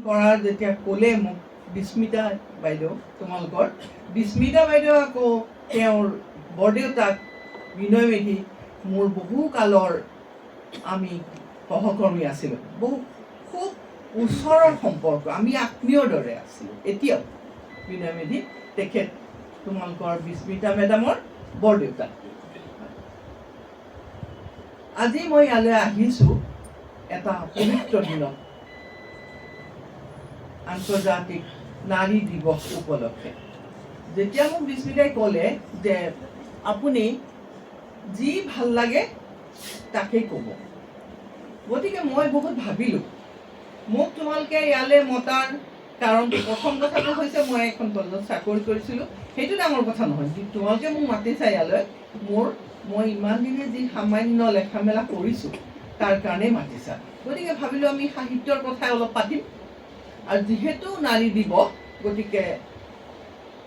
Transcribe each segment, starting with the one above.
কৰাৰ যেতিয়া ক'লে মোক বিস্মিতা বাইদেউ, তোমালোকৰ বিস্মিতা বাইদেউ আকৌ তেওঁৰ বৰদেউতাক বিনয় মেধি মোৰ বহু কালৰ আমি সহকৰ্মী আছিলোঁ, বহু খুব ওচৰৰ সম্পৰ্ক, আমি আত্মীয়ৰ দৰে আছিলোঁ। এতিয়াও বিনয় মেধি তেখেত তোমালোকৰ বিস্মিতা মেডামৰ বৰদেউতাক। আজি মই ইয়ালৈ আহিছোঁ এটা পবিত্ৰ দিনত, আন্তৰ্জাতিক নাৰী দিৱস উপলক্ষে। যেতিয়া মোক বিস্মিতাই ক'লে যে আপুনি যি ভাল লাগে তাকেই ক'ব, গতিকে মই বহুত ভাবিলোঁ মোক তোমালোকে ইয়ালৈ মতাৰ কাৰণ প্ৰথম কথাটো হৈছে মই এখন কলেজত চাকৰি কৰিছিলোঁ, সেইটো ডাঙৰ কথা নহয়। তোমালোকে মোক মাতিছা ইয়ালৈ, মই ইমান দিনে যি সামান্য লেখা মেলা কৰিছোঁ তাৰ কাৰণেই মাতিছা। গতিকে ভাবিলোঁ আমি সাহিত্যৰ কথাই অলপ পাতিম, আৰু যিহেতু নাৰী দিৱস, গতিকে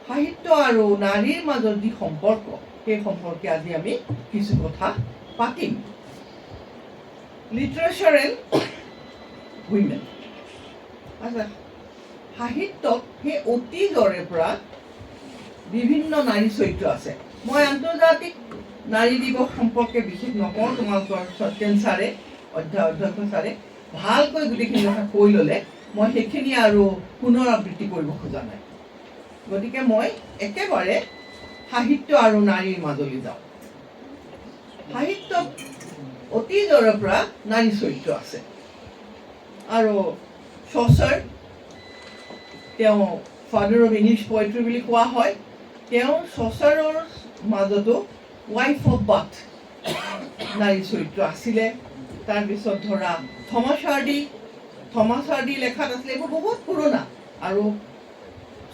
সাহিত্য আৰু নাৰীৰ মাজৰ যি সম্পৰ্ক, সেই সম্পৰ্কে আজি আমি কিছু কথা পাতিম। Literature and women. আচ্ছা, সাহিত্যত সেই অতীজৰে পৰা বিভিন্ন নাৰী চৰিত্ৰ আছে। মই আন্তৰ্জাতিক নাৰী দিৱস সম্পৰ্কে বিশেষ নকওঁ, তোমালোকৰ সত্যেন ছাৰে, অধ্যক্ষ ছাৰে ভালকৈ গোটেইখিনি কথা কৈ ল'লে, মই সেইখিনি আৰু পুনৰাবৃত্তি কৰিব খোজা নাই। গতিকে মই একেবাৰে সাহিত্য আৰু নাৰীৰ মাজলৈ যাওঁ। সাহিত্যত অতীজৰে পৰা নাৰী চৰিত্ৰ আছে, আৰু চচাৰ, তেওঁ ফাদাৰ অফ ইংলিছ পয়েট্ৰি বুলি কোৱা হয়। তেওঁ চচাৰৰ মাজতো ৱাইফ অফ বাথ নাৰী চৰিত্ৰ আছিলে। তাৰপিছত ধৰা থমাছ হাৰ্ডি লেখাত আছিলে, এইবোৰ বহুত পুৰণা। আৰু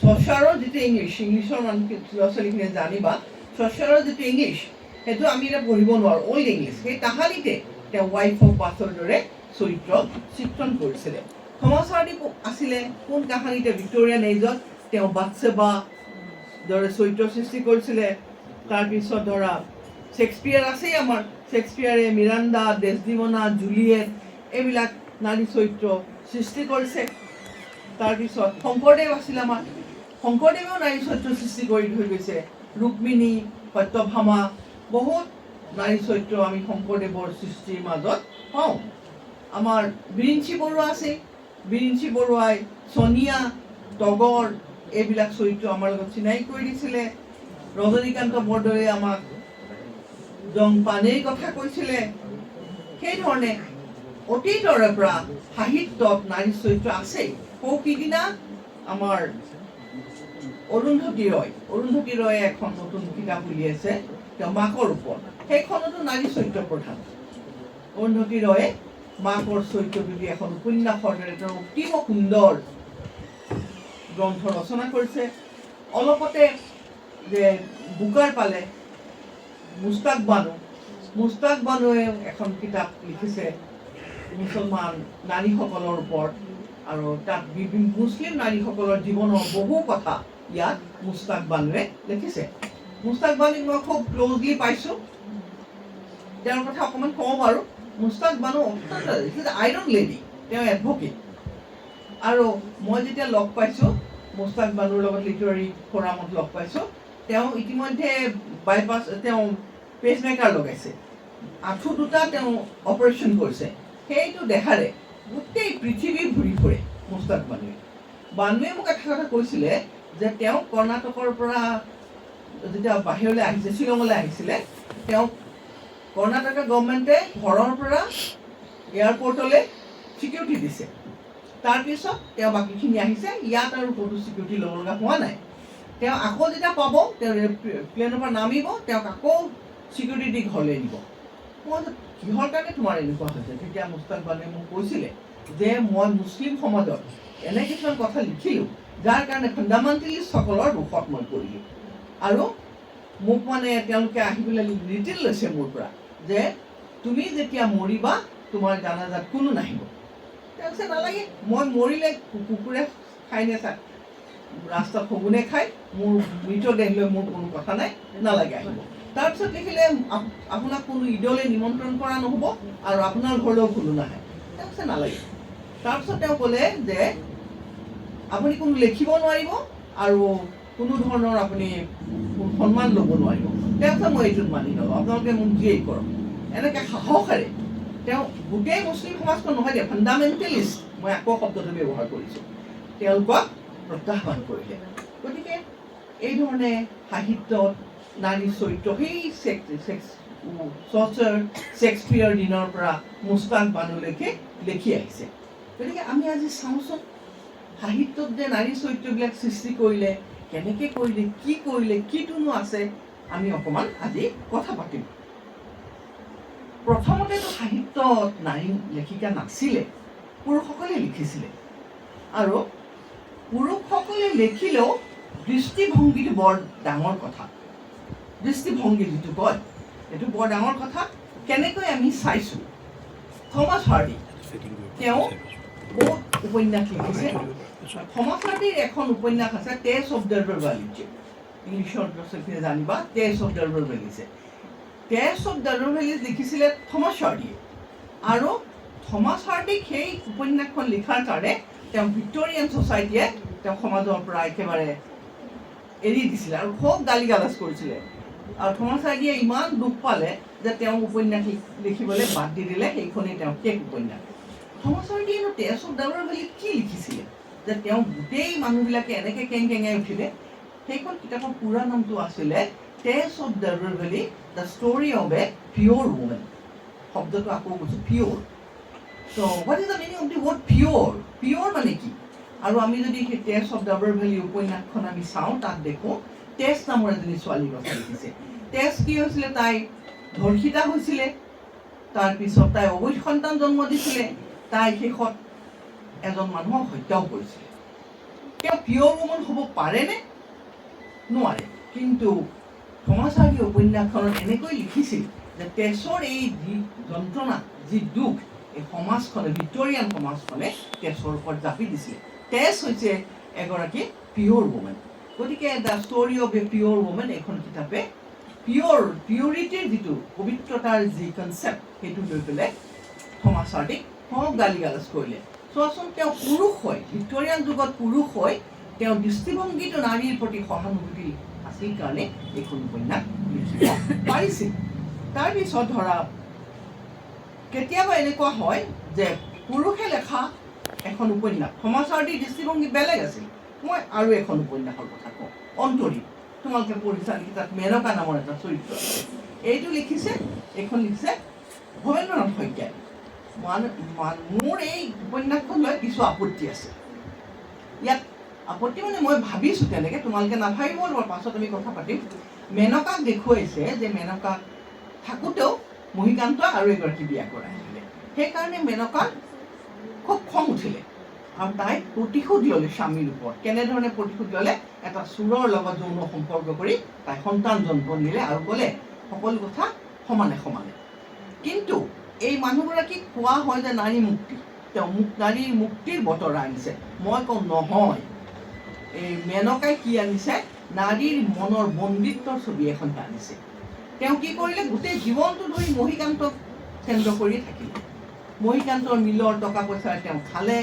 চচাৰৰ যিটো ইংলিছৰ ল'ৰা ছোৱালীখিনিয়ে জানিবা, চচাৰৰ যিটো ইংলিছ সেইটো আমি এতিয়া পঢ়িব নোৱাৰোঁ, অল্ড ইংলিছ। সেই তাহানিতে তেওঁ ৱাইফ অফ বাথৰ দৰে চৰিত্ৰ চিত্ৰণ কৰিছিলে। থমাছ হাৰ্ডি আছিলে কোন কাহিনীতে ভিক্টৰিয়ান এজত তেওঁ বাথছেবা দৰে চৰিত্ৰ সৃষ্টি কৰিছিলে। তাৰপিছত ধৰা শ্বেক্সপিয়াৰ আছেই আমাৰ, শ্বেক্সপিয়াৰে মিৰাণ্ডা, ডেছডিমনা, জুলিয়েট এইবিলাক নাৰী চৰিত্ৰ সৃষ্টি কৰিছে। তাৰপিছত শংকৰদেৱ আছিলে আমাৰ, শংকৰদেৱেও নাৰী চৰিত্ৰ সৃষ্টি কৰি থৈ গৈছে। ৰুক্মিণী, সত্যভামা, বহুত নাৰী চৰিত্ৰ আমি শংকৰদেৱৰ সৃষ্টিৰ মাজত পাওঁ। আমাৰ বিৰিঞ্চি বৰুৱা আছে, বিৰিঞ্চি বৰুৱাই ছনিয়া, তগৰ এইবিলাক চৰিত্ৰ আমাৰ লগত চিনাকি কৰি দিছিলে। ৰজনীকান্ত বৰদলৈয়ে আমাক জং পানেইৰ কথা কৈছিলে। সেইধৰণে অতীতৰে পৰা সাহিত্যত নাৰী চৰিত্ৰ আছেই। সিদিনা আমাৰ অৰুন্ধতী ৰয়ে এখন নতুন কিতাপ উলিয়াইছে, তেওঁ মাকৰ ওপৰত, সেইখনতো নাৰী চৰিত্ৰ প্ৰধান। অৰুন্ধতী ৰয়ে মাকৰ চৰিত্ৰটো দি এখন উপন্যাসৰ দৰে তেওঁ অতি সুন্দৰ গ্ৰন্থ ৰচনা কৰিছে। অলপতে যে বুকাৰ পালে মুস্তাক বানুৱে এখন কিতাপ লিখিছে মুছলমান নাৰীসকলৰ ওপৰত, আৰু তাত মুছলিম নাৰীসকলৰ জীৱনৰ বহু কথা ইয়াত মুস্তাক বানুৱে লিখিছে। মুস্তাক বানুক মই খুব ক্ল'জলি পাইছোঁ, তেওঁৰ কথা অকণমান কওঁ বাৰু। মুস্তাক বানু অত্যন্ত আইৰণ লেডি, তেওঁ এডভকেট। আৰু মই যেতিয়া লগ পাইছোঁ মুস্তাক বানুৰ লগত লিটাৰেৰী ফৰামত লগ পাইছোঁ, তেওঁ ইতিমধ্যে তেওঁ পেচমেকাৰ লগাইছে, আঁঠু দুটা তেওঁ অপাৰেশ্যন কৰিছে। সেইটো দেখাৰে গোটেই পৃথিৱী ঘূৰি ফুৰে মুস্তাক বানুৱে মোক এটা কথা কৈছিলে যে তেওঁ কৰ্ণাটকৰ পৰা যেতিয়া বাহিৰলৈ আহিছে, শ্বিলঙলৈ আহিছিলে, তেওঁক কৰ্ণাটক গভৰ্ণমেণ্টে ঘৰৰ পৰা এয়াৰপৰ্টলৈ ছিকিউৰিটি দিছে। তাৰপিছত তেওঁ বাকীখিনি আহিছে, ইয়াত আৰু ক'তো ছিকিউৰিটি ল'ব লগা হোৱা নাই। তেওঁ আকৌ যেতিয়া পাব, তেওঁ প্লেনৰ পৰা নামিব, তেওঁক আকৌ ছিকিউৰিটি দি ঘৰলৈ নিব। মই কিহৰ কাৰণে তোমাৰ এনেকুৱা হৈছে? তেতিয়া মুস্তাক বানুৱে মোক কৈছিলে যে মই মুছলিম সমাজত এনে কিছুমান কথা লিখিলোঁ যাৰ কাৰণে ফাণ্ডামেণ্টেলিষ্টসকলৰ দোষত মই পৰিলোঁ, আৰু মোক তেওঁলোকে আহি পেলাই ৰিটেল লৈছে মোৰ পৰা যে তুমি যেতিয়া মৰিবা তোমাৰ জানাজাত কোনো নাহিব। তেওঁ কৈছে নালাগে, মই মৰিলে কুকুৰে খাই নাচায়, ৰাস্তাত শগুনে খাই, মোৰ মৃতদেহ লৈ মোৰ কোনো কথা নাই, নালাগে আহিব। তাৰপিছত দেখিলে আপোনাক কোনো ঈদলৈ নিমন্ত্ৰণ কৰা নহ'ব, আৰু আপোনাৰ ঘৰলৈও কোনো নাহে। তেওঁ কৈছে নালাগে। তাৰপিছত তেওঁ ক'লে যে আপুনি কোনো লিখিব নোৱাৰিব আৰু কোনো ধৰণৰ আপুনি সন্মান ল'ব নোৱাৰিব। তেওঁ মই এইটোত মানি লওঁ, আপোনালোকে মোক যিয়েই কৰক। এনেকৈ সাহসেৰে তেওঁ গোটেই মুছলিম সমাজখন নহয় দিয়া, ফাণ্ডামেণ্টেলিষ্ট, মই আকৌ শব্দটো ব্যৱহাৰ কৰিছোঁ, তেওঁলোকক প্ৰত্যাহ্বান কৰিলে। গতিকে এই ধৰণে সাহিত্যত নাৰী চৰিত্ৰ সেই চৰ্চাৰ শ্বেক্সপিয়াৰ দিনৰ পৰা মুস্তাক বানুলৈকে লিখি আহিছে। গতিকে আমি আজি চাওঁচোন সাহিত্যত যে নাৰী চৰিত্ৰবিলাক সৃষ্টি কৰিলে, কেনেকৈ কৰিলে, কিটোনো আছে, আমি অকণমান আজি কথা পাতিম। প্ৰথমতেতো সাহিত্যত নাৰী লেখিকা নাছিলে, পুৰুষসকলে লিখিছিলে। আৰু পুৰুষসকলে লিখিলেও দৃষ্টিভংগীটো বৰ ডাঙৰ কথা। দৃষ্টিভংগী যিটো কয় এইটো বৰ ডাঙৰ কথা। কেনেকৈ আমি চাইছোঁ, থমাছ হাৰ্ডি তেওঁ বহুত উপন্যাস লিখিছে। থমাছ হাৰ্ডিৰ এখন উপন্যাস আছে টেষ্ট অফ দ্য ৰিভলিউচন, ইংলিছত জানিবা, test of the revolution. Test of the revolution লিখিছিলে থমাছ হাৰ্ডিয়ে। আৰু থমাছ হাৰ্ডিক সেই উপন্যাসখন লিখাৰ কাৰণে তেওঁ ভিক্টৰিয়ান ছ'চাইটিয়ে তেওঁ সমাজৰ পৰা একেবাৰে এৰি দিছিলে আৰু খুব গালি গালাজ কৰিছিলে। আৰু থমাছ হাৰ্ডিয়ে ইমান দুখ পালে যে তেওঁ উপন্যাস লিখিবলৈ বাদ দি দিলে। সেইখনেই তেওঁ শেষ উপন্যাস। থমাছ হাৰ্ডিয়েনো টেষ্ট অফ দ্য ৰিভলিউচন কি লিখিছিলে যে তেওঁ গোটেই মানুহবিলাকে এনেকৈ কেংকেঙাই উঠিলে? সেইখন কিতাপৰ পুৰা নামটো আছিলে টেষ্ট অফ দ্য ৰিভলিউচন, the story of a pure women. শব্দটো আকৌ কৈছোঁ, pure. So' what is the meaning of the word pure? Pure মানে কি? আৰু আমি যদি সেই টেষ্ট অফ দ্য ৰিভলিউচন উপন্যাসখন আমি চাওঁ, তাত দেখোঁ টেষ্ট নামৰ এজনী ছোৱালীৰ কথা লিখিছে। টেষ্ট কি হৈছিলে? তাই ধৰ্ষিতা হৈছিলে, তাৰপিছত তাই অবৈধ সন্তান জন্ম দিছিলে, তাই শেষত এজন মানুহক হত্যাও কৰিছিলে। তেওঁ পিয়'ৰ ৱুমেন হ'ব পাৰেনে? নোৱাৰে। কিন্তু থমাছ হাৰ্ডি উপন্যাসখনত এনেকৈ লিখিছিল যে টেছৰ এই যি যন্ত্ৰণা, যি দুখ, এই সমাজখনে, ভিক্টৰিয়ান সমাজখনে টেছৰ ওপৰত জাপি দিছিলে। টেছ হৈছে এগৰাকী পিয়'ৰ ৱুমেন। গতিকে the story of a pure women এইখন কিতাপে পিয়ৰিটিৰ যিটো পবিত্ৰতাৰ যি কনচেপ্ট, সেইটো লৈ পেলাই থমাছ হাৰ্ডিক খুব গালি গালাজ কৰিলে। চোৱাচোন, তেওঁ পুৰুষ হৈ, ভিক্টৰিয়ান যুগত পুৰুষ হৈ, তেওঁ দৃষ্টিভংগীটো নাৰীৰ প্ৰতি সহানুভূতি আছিল কাৰণে এইখন উপন্যাস লিখিব পাৰিছিল। তাৰপিছত ধৰা কেতিয়াবা এনেকুৱা হয় যে পুৰুষে লেখা এখন উপন্যাস, থমাছ হাৰ্ডিৰ দৃষ্টিভংগী বেলেগ আছিল। মই আৰু এখন উপন্যাসৰ কথা কওঁ, অন্তৰীপ। তোমালোকে পঢ়িছা নেকি? তাত মেনকা নামৰ এটা চৰিত্ৰ আছে। এইটো লিখিছে, এইখন লিখিছে ভৱেন্দ্ৰনাথ শইকীয়াই। মোৰ এই উপন্যাসখন লৈ কিছু আপত্তি আছে। ইয়াত আপত্তি মানে মই ভাবিছোঁ তেনেকৈ, তোমালোকে নাভাবিব, পাছত আমি কথা পাতিম। মেনকাক দেখুৱাইছে যে মেনকাক থাকোঁতেও মহিকান্ত আৰু এগৰাকী বিয়া কৰাইছিলে। সেইকাৰণে মেনকাৰ খুব খং উঠিলে আৰু তাই প্ৰতিশোধ ল'লে স্বামীৰ ওপৰত। কেনেধৰণে প্ৰতিশোধ ল'লে? এটা চোৰৰ লগত যৌন সম্পৰ্ক কৰি তাই সন্তান জন্ম দিলে আৰু ক'লে সকলো কথা সমানে সমানে। কিন্তু এই মানুহগৰাকীক কোৱা হয় যে নাৰী মুক্তি, তেওঁ নাৰীৰ মুক্তিৰ বতৰা আনিছে। মই কওঁ নহয়, এই মেনকাই কি আনিছে? নাৰীৰ মনৰ বন্দিত্বৰ ছবি এখন আনিছে। তেওঁ কি কৰিলে? গোটেই জীৱনটো ধৰি মহিকান্তক কেন্দ্ৰ কৰি থাকিলে। মহিকান্তৰ মিলৰ টকা পইচাৰে তেওঁ খালে,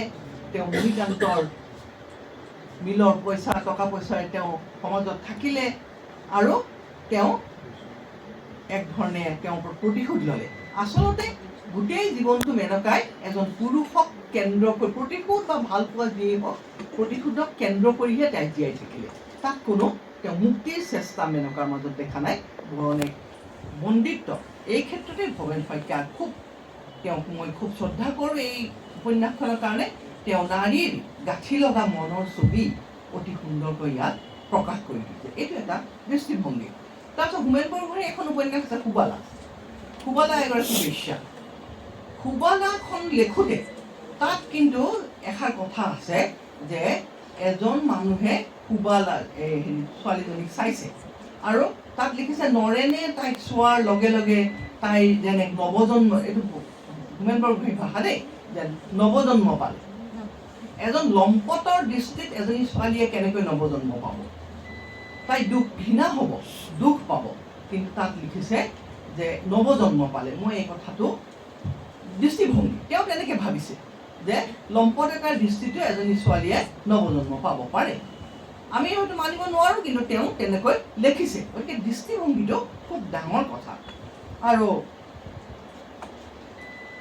তেওঁ মহিকান্তৰ মিলৰ পইচা, টকা পইচাৰে তেওঁ সমাজত থাকিলে আৰু তেওঁ এক ধৰণে তেওঁৰ ওপৰত প্ৰতিশোধ ল'লে। আচলতে গোটেই জীৱনটো মেনকাই এজন পুৰুষক কেন্দ্ৰ কৰি, প্ৰতিশোধ বা ভাল পোৱা যিয়েই হওক, প্ৰতিশোধক কেন্দ্ৰ কৰিহে তাই জীয়াই থাকিলে। তাত কোনো তেওঁ মুক্তিৰ চেষ্টা মেনকাৰ মাজত দেখা নাই, ধৰণে বন্দিত্ব। এই ক্ষেত্ৰতে ভৱেন শইকীয়াক তেওঁক মই খুব শ্ৰদ্ধা কৰোঁ এই উপন্যাসখনৰ কাৰণে। তেওঁ নাৰীৰ গাঁঠি লগা মনৰ ছবি অতি সুন্দৰকৈ ইয়াত প্ৰকাশ কৰি দিছে। এইটো এটা দৃষ্টিভংগী। তাৰপিছত হোমেন বৰগোহাঞিৰ এখন উপন্যাস আছে সুবালা। সুবালা এগৰাকী বেশ্যা। সুবালাখন লিখোঁতে তাত কিন্তু এষাৰ কথা আছে যে এজন মানুহে সুবালা ছোৱালীজনীক চাইছে আৰু তাত লিখিছে নৰেনে তাইক চোৱাৰ লগে লগে তাই যেনে নৱজন্ম, এইটো হোমেন বৰগোহাঞিৰ ভাষা দেই, যে নৱজন্ম পালে। এজন লম্পটৰ দৃষ্টিত এজনী ছোৱালীয়ে কেনেকৈ নৱজন্ম পাব? তাই ঘৃণা হ'ব, দুখ পাব। কিন্তু তাত লিখিছে যে নৱজন্ম পালে। মই এই কথাটো দৃষ্টিভংগী, তেওঁ তেনেকৈ ভাবিছে। যে লম্পটেকাৰ দৃষ্টিটো এজনী ছোৱালীয়ে নৱজন্ম পাব পাৰে। আমি হয়তো মানিব নোৱাৰোঁ, কিন্তু তেওঁ তেনেকৈ লিখিছে। গতিকে দৃষ্টিভংগীটো খুব ডাঙৰ কথা। আৰু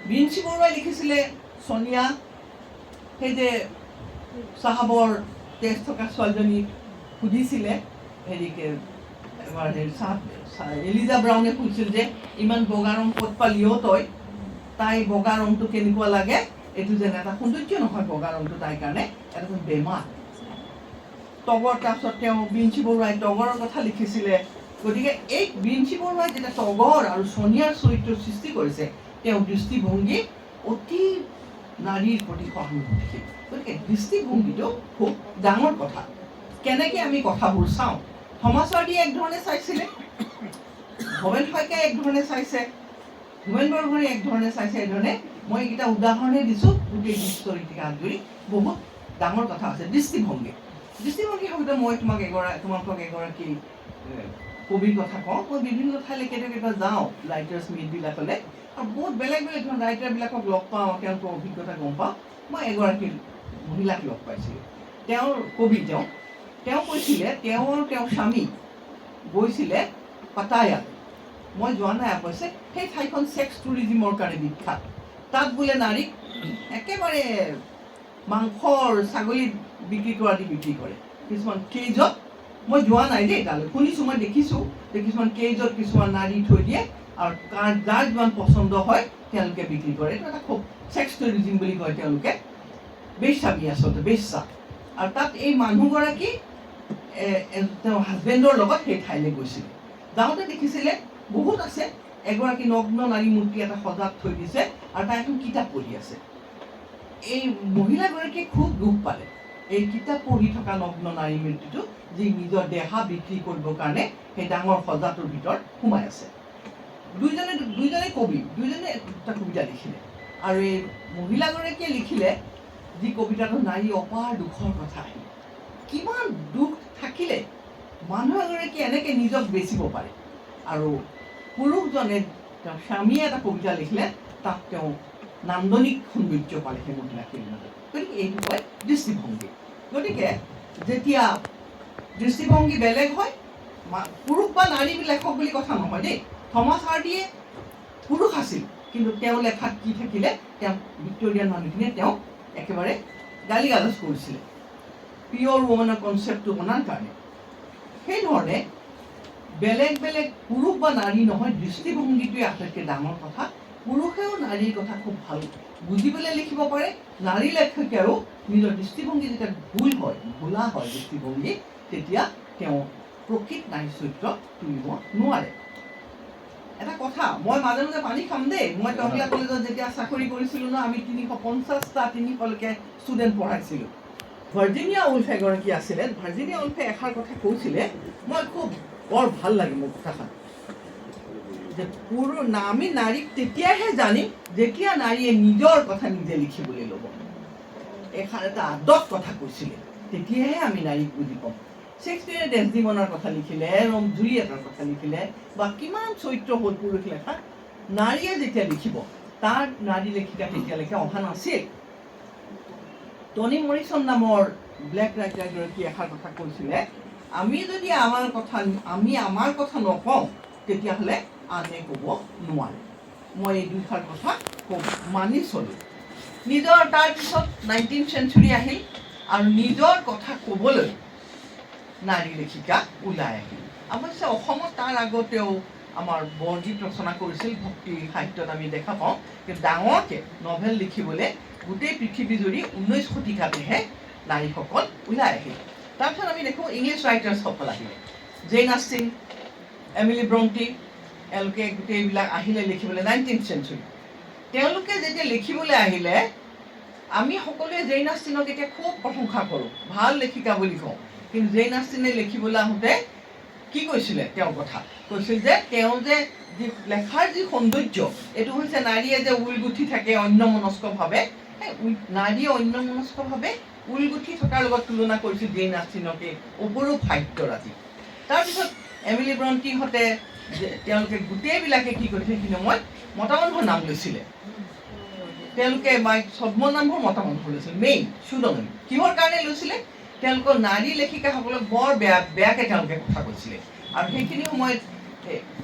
বিঞ্চি বৰুৱাই লিখিছিলে ছোনিয়া, সেই যে চাহাবৰ তেজ থকা ছোৱালীজনীক সুধিছিলে হেৰিকে এবাৰ এলিজা ব্ৰাউনে কৈছিল যে ইমান বগা ৰং ক'ত পালিও তই, তাই বগা ৰংটো কেনেকুৱা লাগে, এইটো যেন এটা সৌন্দৰ্য নহয় বগা ৰংটো তাইৰ কাৰণে এটা বেমাৰ। তগৰ, তাৰপিছত তেওঁ বিঞ্চি বৰুৱাই তগৰৰ কথা লিখিছিলে। গতিকে এই বিঞ্চি বৰুৱাই যেতিয়া তগৰ আৰু ছোনিয়াৰ চৰিত্ৰ সৃষ্টি কৰিছে, তেওঁৰ দৃষ্টিভংগী অতি নাৰীৰ প্ৰতি সহানুভূতিশীল। গতিকে দৃষ্টিভংগীটো খুব ডাঙৰ কথা। কেনেকৈ আমি কথাবোৰ চাওঁ, থমাছ হাৰ্ডিয়ে এক ধৰণে চাইছিলে, ভৱেন শইকীয়াই এক ধৰণে চাইছে, হোমেন বৰগোহাঁয়ে এক ধৰণে চাইছে। এইধৰণে মই এইকেইটা উদাহৰণে দিছোঁ। গোটেই চৰিত্ৰিকা আজৰি বহুত ডাঙৰ কথা আছে। দৃষ্টিভংগী শব্দতে মই তোমালোকক এগৰাকী কবিৰ কথা কওঁ। মই বিভিন্ন ঠাইলৈ কেতিয়াবা যাওঁ ৰাইটাৰ্ছ মিটবিলাকলৈ, আৰু বহুত বেলেগ বেলেগ ধৰণৰ ৰাইটাৰবিলাকক লগ পাওঁ, তেওঁলোকৰ অভিজ্ঞতা গম পাওঁ। মই এগৰাকী মহিলাক লগ পাইছিলোঁ, তেওঁৰ কবি। তেওঁ কৈছিলে তেওঁ আৰু তেওঁৰ স্বামী গৈছিলে পাটায়াত। মই যোৱা নাই অৱশ্যে। সেই ঠাইখন ছেক্স টুৰিজিমৰ কাৰণে বিখ্যাত। তাত বোলে নাৰীক একেবাৰে মাংসৰ ছাগলী বিক্ৰী কৰা দি বিক্ৰী কৰে, কিছুমান কেজত। মই যোৱা নাই দেই তালৈ, শুনিছোঁ, মই দেখিছোঁ যে কিছুমান কেজত কিছুমান নাৰী থৈ দিয়ে, আৰু যাৰ যিমান পচন্দ হয় তেওঁলোকে বিক্ৰী কৰে। এইটো এটা খুব ছেক্স টুৰিজিম বুলি কয় তেওঁলোকে, বেশ্যাবী আচলতে, বেশ্যা। আৰু তাত এই মানুহগৰাকী তেওঁৰ হাজবেণ্ডৰ লগত সেই ঠাইলৈ গৈছিল। যাওঁতে দেখিছিলে বহুত আছে, এগৰাকী নগ্ন নাৰী মূৰ্তি এটা সজাত থৈ দিছে, আৰু তাই এখন কিতাপ পঢ়ি আছে। এই মহিলাগৰাকীয়ে খুব দুখ পালে, এই কিতাপ পঢ়ি থকা নগ্ন নাৰী মূৰ্তিটো, যি নিজৰ দেহা বিক্ৰী কৰিবৰ কাৰণে সেই ডাঙৰ সজাটোৰ ভিতৰত সোমাই আছে। দুইজনে কবি, দুইজনে এটা কবিতা লিখিলে, আৰু এই মহিলাগৰাকীয়ে লিখিলে যি কবিতাটো নাৰী অপাৰ দুখৰ কথা আহিল। কিমান দুখ থাকিলে মানুহ এগৰাকীয়ে এনেকৈ নিজক বেচিব পাৰে। আৰু পুৰুষজনে, তেওঁৰ স্বামীয়ে এটা কবিতা লিখিলে, তাত তেওঁ নান্দনিক সৌন্দৰ্য পালে সেই মহিলাখিনিৰ মাজত। গতিকে এইটো কয় দৃষ্টিভংগী। গতিকে যেতিয়া দৃষ্টিভংগী বেলেগ হয়, পুৰুষ বা নাৰী লেখক বুলি কথা নহয় দেই। থমাছ হাৰ্ডিয়ে পুৰুষ আছিল, কিন্তু তেওঁ লেখাত কি থাকিলে, তেওঁ ভিক্টৰিয়ান মানুহখিনিয়ে তেওঁক একেবাৰে গালি গালাজ কৰিছিলে পিয়ৰ ওমেনৰ কনচেপ্টটো অনাৰ কাৰণে। সেইধৰণে বেলেগ বেলেগ পুৰুষ বা নাৰী নহয়, দৃষ্টিভংগীটোৱে আটাইতকৈ ডাঙৰ কথা। পুৰুষেও নাৰীৰ কথা খুব ভাল বুজি পেলাই লিখিব পাৰে। নাৰী লেখকেও নিজৰ দৃষ্টিভংগী যেতিয়া ভুলা হয় দৃষ্টিভংগী, তেতিয়া তেওঁ প্ৰকৃত নাৰী চৰিত্ৰ তুলিব নোৱাৰে। এটা কথা, মই মাজে মাজে পানী খাম দেই। মই টংলা কলেজত যেতিয়া চাকৰি কৰিছিলোঁ ন, আমি 350লৈকে ষ্টুডেণ্ট পঢ়াইছিলোঁ। ভাৰ্জিনিয়া উল্ফ এগৰাকী আছিলে। ভাৰ্জিনিয়া উল্ফে এষাৰ কথা কৈছিলে, মই খুব বৰ ভাল লাগে মোৰ কথাষাৰ, যে আমি নাৰীক তেতিয়াহে জানিম যেতিয়া নাৰীয়ে নিজৰ কথা নিজে লিখিবলৈ ল'ব। এষাৰ এটা আদত কথা কৈছিলে, তেতিয়াহে আমি নাৰীক বুজি পাম। শেক্সপিয়াৰে ডেছডিমনাৰ কথা লিখিলে, জুলিয়েটৰ কথা লিখিলে, বা কিমান চৰিত্ৰ হ'ল পুৰুষ লেখা, নাৰীয়ে যেতিয়া লিখিব, তাৰ নাৰী লেখিকা তেতিয়ালৈকে অহা নাছিল। টনি মৰিছন নামৰ ব্লেক ৰাইটাৰগৰাকীয়ে এষাৰ কথা কৈছিলে, আমি যদি আমাৰ কথা নকওঁ, তেতিয়াহ'লে আনে ক'ব নোৱাৰে। মই এই দুইষাৰ কথা মানি চলোঁ। তাৰপিছত 19th century আহিল, আৰু নিজৰ কথা ক'বলৈ নাৰী লেখিকা ওলাই আহিল। অৱশ্যে অসমত তাৰ আগতেও আমাৰ বৰগীত ৰচনা কৰিছিল, ভক্তি সাহিত্যত আমি দেখা পাওঁ। কিন্তু ডাঙৰকৈ নভেল লিখিবলৈ গোটেই পৃথিৱীজুৰি 19 শতিকাতেহে নাৰীসকল ওলাই আহিল। তাৰপিছত আমি দেখোঁ ইংলিছ ৰাইটাৰ্ছসকল আহিলে, জেইন আষ্টিন, এমিলি ব্ৰণ্টি, এওঁলোকে গোটেইবিলাক আহিলে লিখিবলৈ 19th century। তেওঁলোকে যেতিয়া লিখিবলৈ আহিলে, আমি সকলোৱে জেইন আষ্টিনক এতিয়া খুব প্ৰশংসা কৰোঁ, ভাল লেখিকা বুলি কওঁ। কিন্তু জেইন আষ্টিনে লিখিবলৈ আহোঁতে কি কৈছিলে, তেওঁৰ কথা কৈছিল যে তেওঁ যে লেখাৰ যি সৌন্দৰ্য, এইটো হৈছে নাৰীয়ে যে ঊল গুঠি থাকে অন্যমনস্কভাৱে, নাৰীয়ে অন্যমনস্কভাৱে ঊল গুঠি থকাৰ লগত তুলনা কৰিছিল জেইন আষ্টিনকে, অপৰূপ সাহিত্যৰাজি। তাৰপিছত এমিলি ব্ৰণ্টিহঁতে তেওঁলোকে গোটেইবিলাকে কি কৰিছে, সেইখিনি সময়ত মতা মানুহৰ নাম লৈছিলে। তেওঁলোকে ছদ্মনামবোৰ মতা মানুহৰ লৈছিল মেইন সুদনম কিহৰ কাৰণে লৈছিলে তেওঁলোকৰ নাৰী লেখিকাসকলক বৰ বেয়াকৈ তেওঁলোকে কথা কৈছিলে আৰু সেইখিনি সময়ত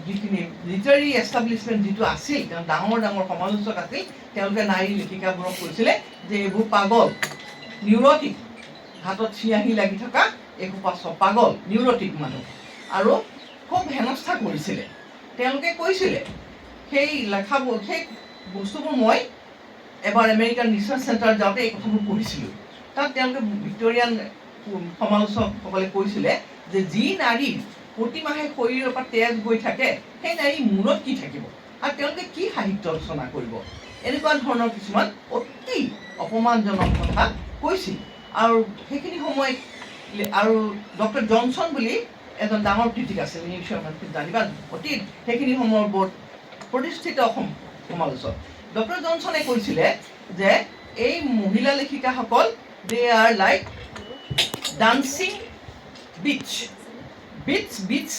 যিখিনি লিটাৰী এষ্টাব্লিছমেণ্ট যিটো আছিল তেওঁ ডাঙৰ ডাঙৰ সমালোচক আছিল তেওঁলোকে নাৰী লেখিকাবোৰক কৈছিলে যে এইবোৰ পাগল নিউৰটিক হাতত চিয়াহী লাগি থকা এসোপা পাগল নিউৰটিক মানুহ আৰু খুব হেনস্থা কৰিছিলে তেওঁলোকে কৈছিলে সেই লেখাবোৰ সেই বস্তুবোৰ মই এবাৰ আমেৰিকান ৰিচাৰ্চ চেণ্টাৰ যাওঁতে এই কথাবোৰ পঢ়িছিলোঁ তাত তেওঁলোকে ভিক্টৰিয়ান সমালোচকসকলে কৈছিলে যে যি নাৰীৰ প্ৰতিমাহে শৰীৰৰ পৰা তেজ গৈ থাকে সেই নাৰীৰ মূৰত কি থাকিব আৰু তেওঁলোকে কি সাহিত্য ৰচনা কৰিব এনেকুৱা ধৰণৰ কিছুমান অতি অপমানজনক কথা কৈছিল আৰু সেইখিনি সময়ত আৰু ডক্টৰ জনছন বুলি এজন ডাঙৰ ক্ৰিটিক আছিল জানিবা অতি সেইখিনি সময়ৰ বৰ প্ৰতিষ্ঠিত সমালোচক ডক্টৰ জনছনে কৈছিলে যে এই মহিলা লেখিকাসকল they are like dancing bitches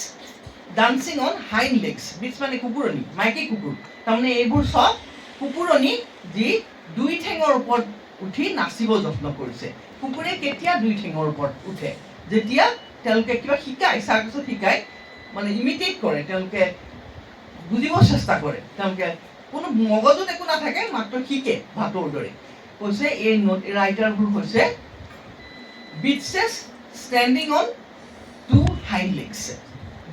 dancing on hind legs bitches মানে কুকুৰণী মাইকী কুকুৰ তাৰমানে এইবোৰ চব কুকুৰণী যি দুই ঠেঙৰ ওপৰত উঠি নাচিব যত্ন কৰিছে কুকুৰে কেতিয়া দুই ঠেঙৰ ওপৰত উঠে যেতিয়া তেওঁলোকে কিবা শিকায় চাৰ্কাছত শিকায় মানে ইমিটেট কৰে তেওঁলোকে বুজিব চেষ্টা কৰে তেওঁলোকে কোনো মগজুত একো নাথাকে মাত্ৰ শিকে ভাতৰ দৰে কৈছে এই ৰাইটাৰবোৰ হৈছে বিটছেছ ষ্টেণ্ডিং অন টু হাইণ্ড লেগছ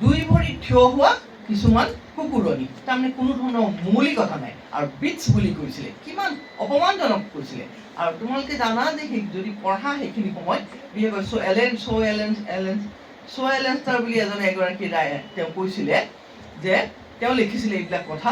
দুই ভৰিত থিয় হোৱা কিছুমান কুকুৰণী তাৰমানে কোনো ধৰণৰ মৌলিকতা নাই আৰু বিটছ বুলি কৈছিলে কিমান অপমানজনক কৈছিলে আৰু তোমালোকে জানা যে যদি পঢ়া সেইখিনি সময়ত বিশেষকৈ এলেনষ্টাৰ বুলি এগৰাকী তেওঁ কৈছিলে যে তেওঁ লিখিছিলে এইবিলাক কথা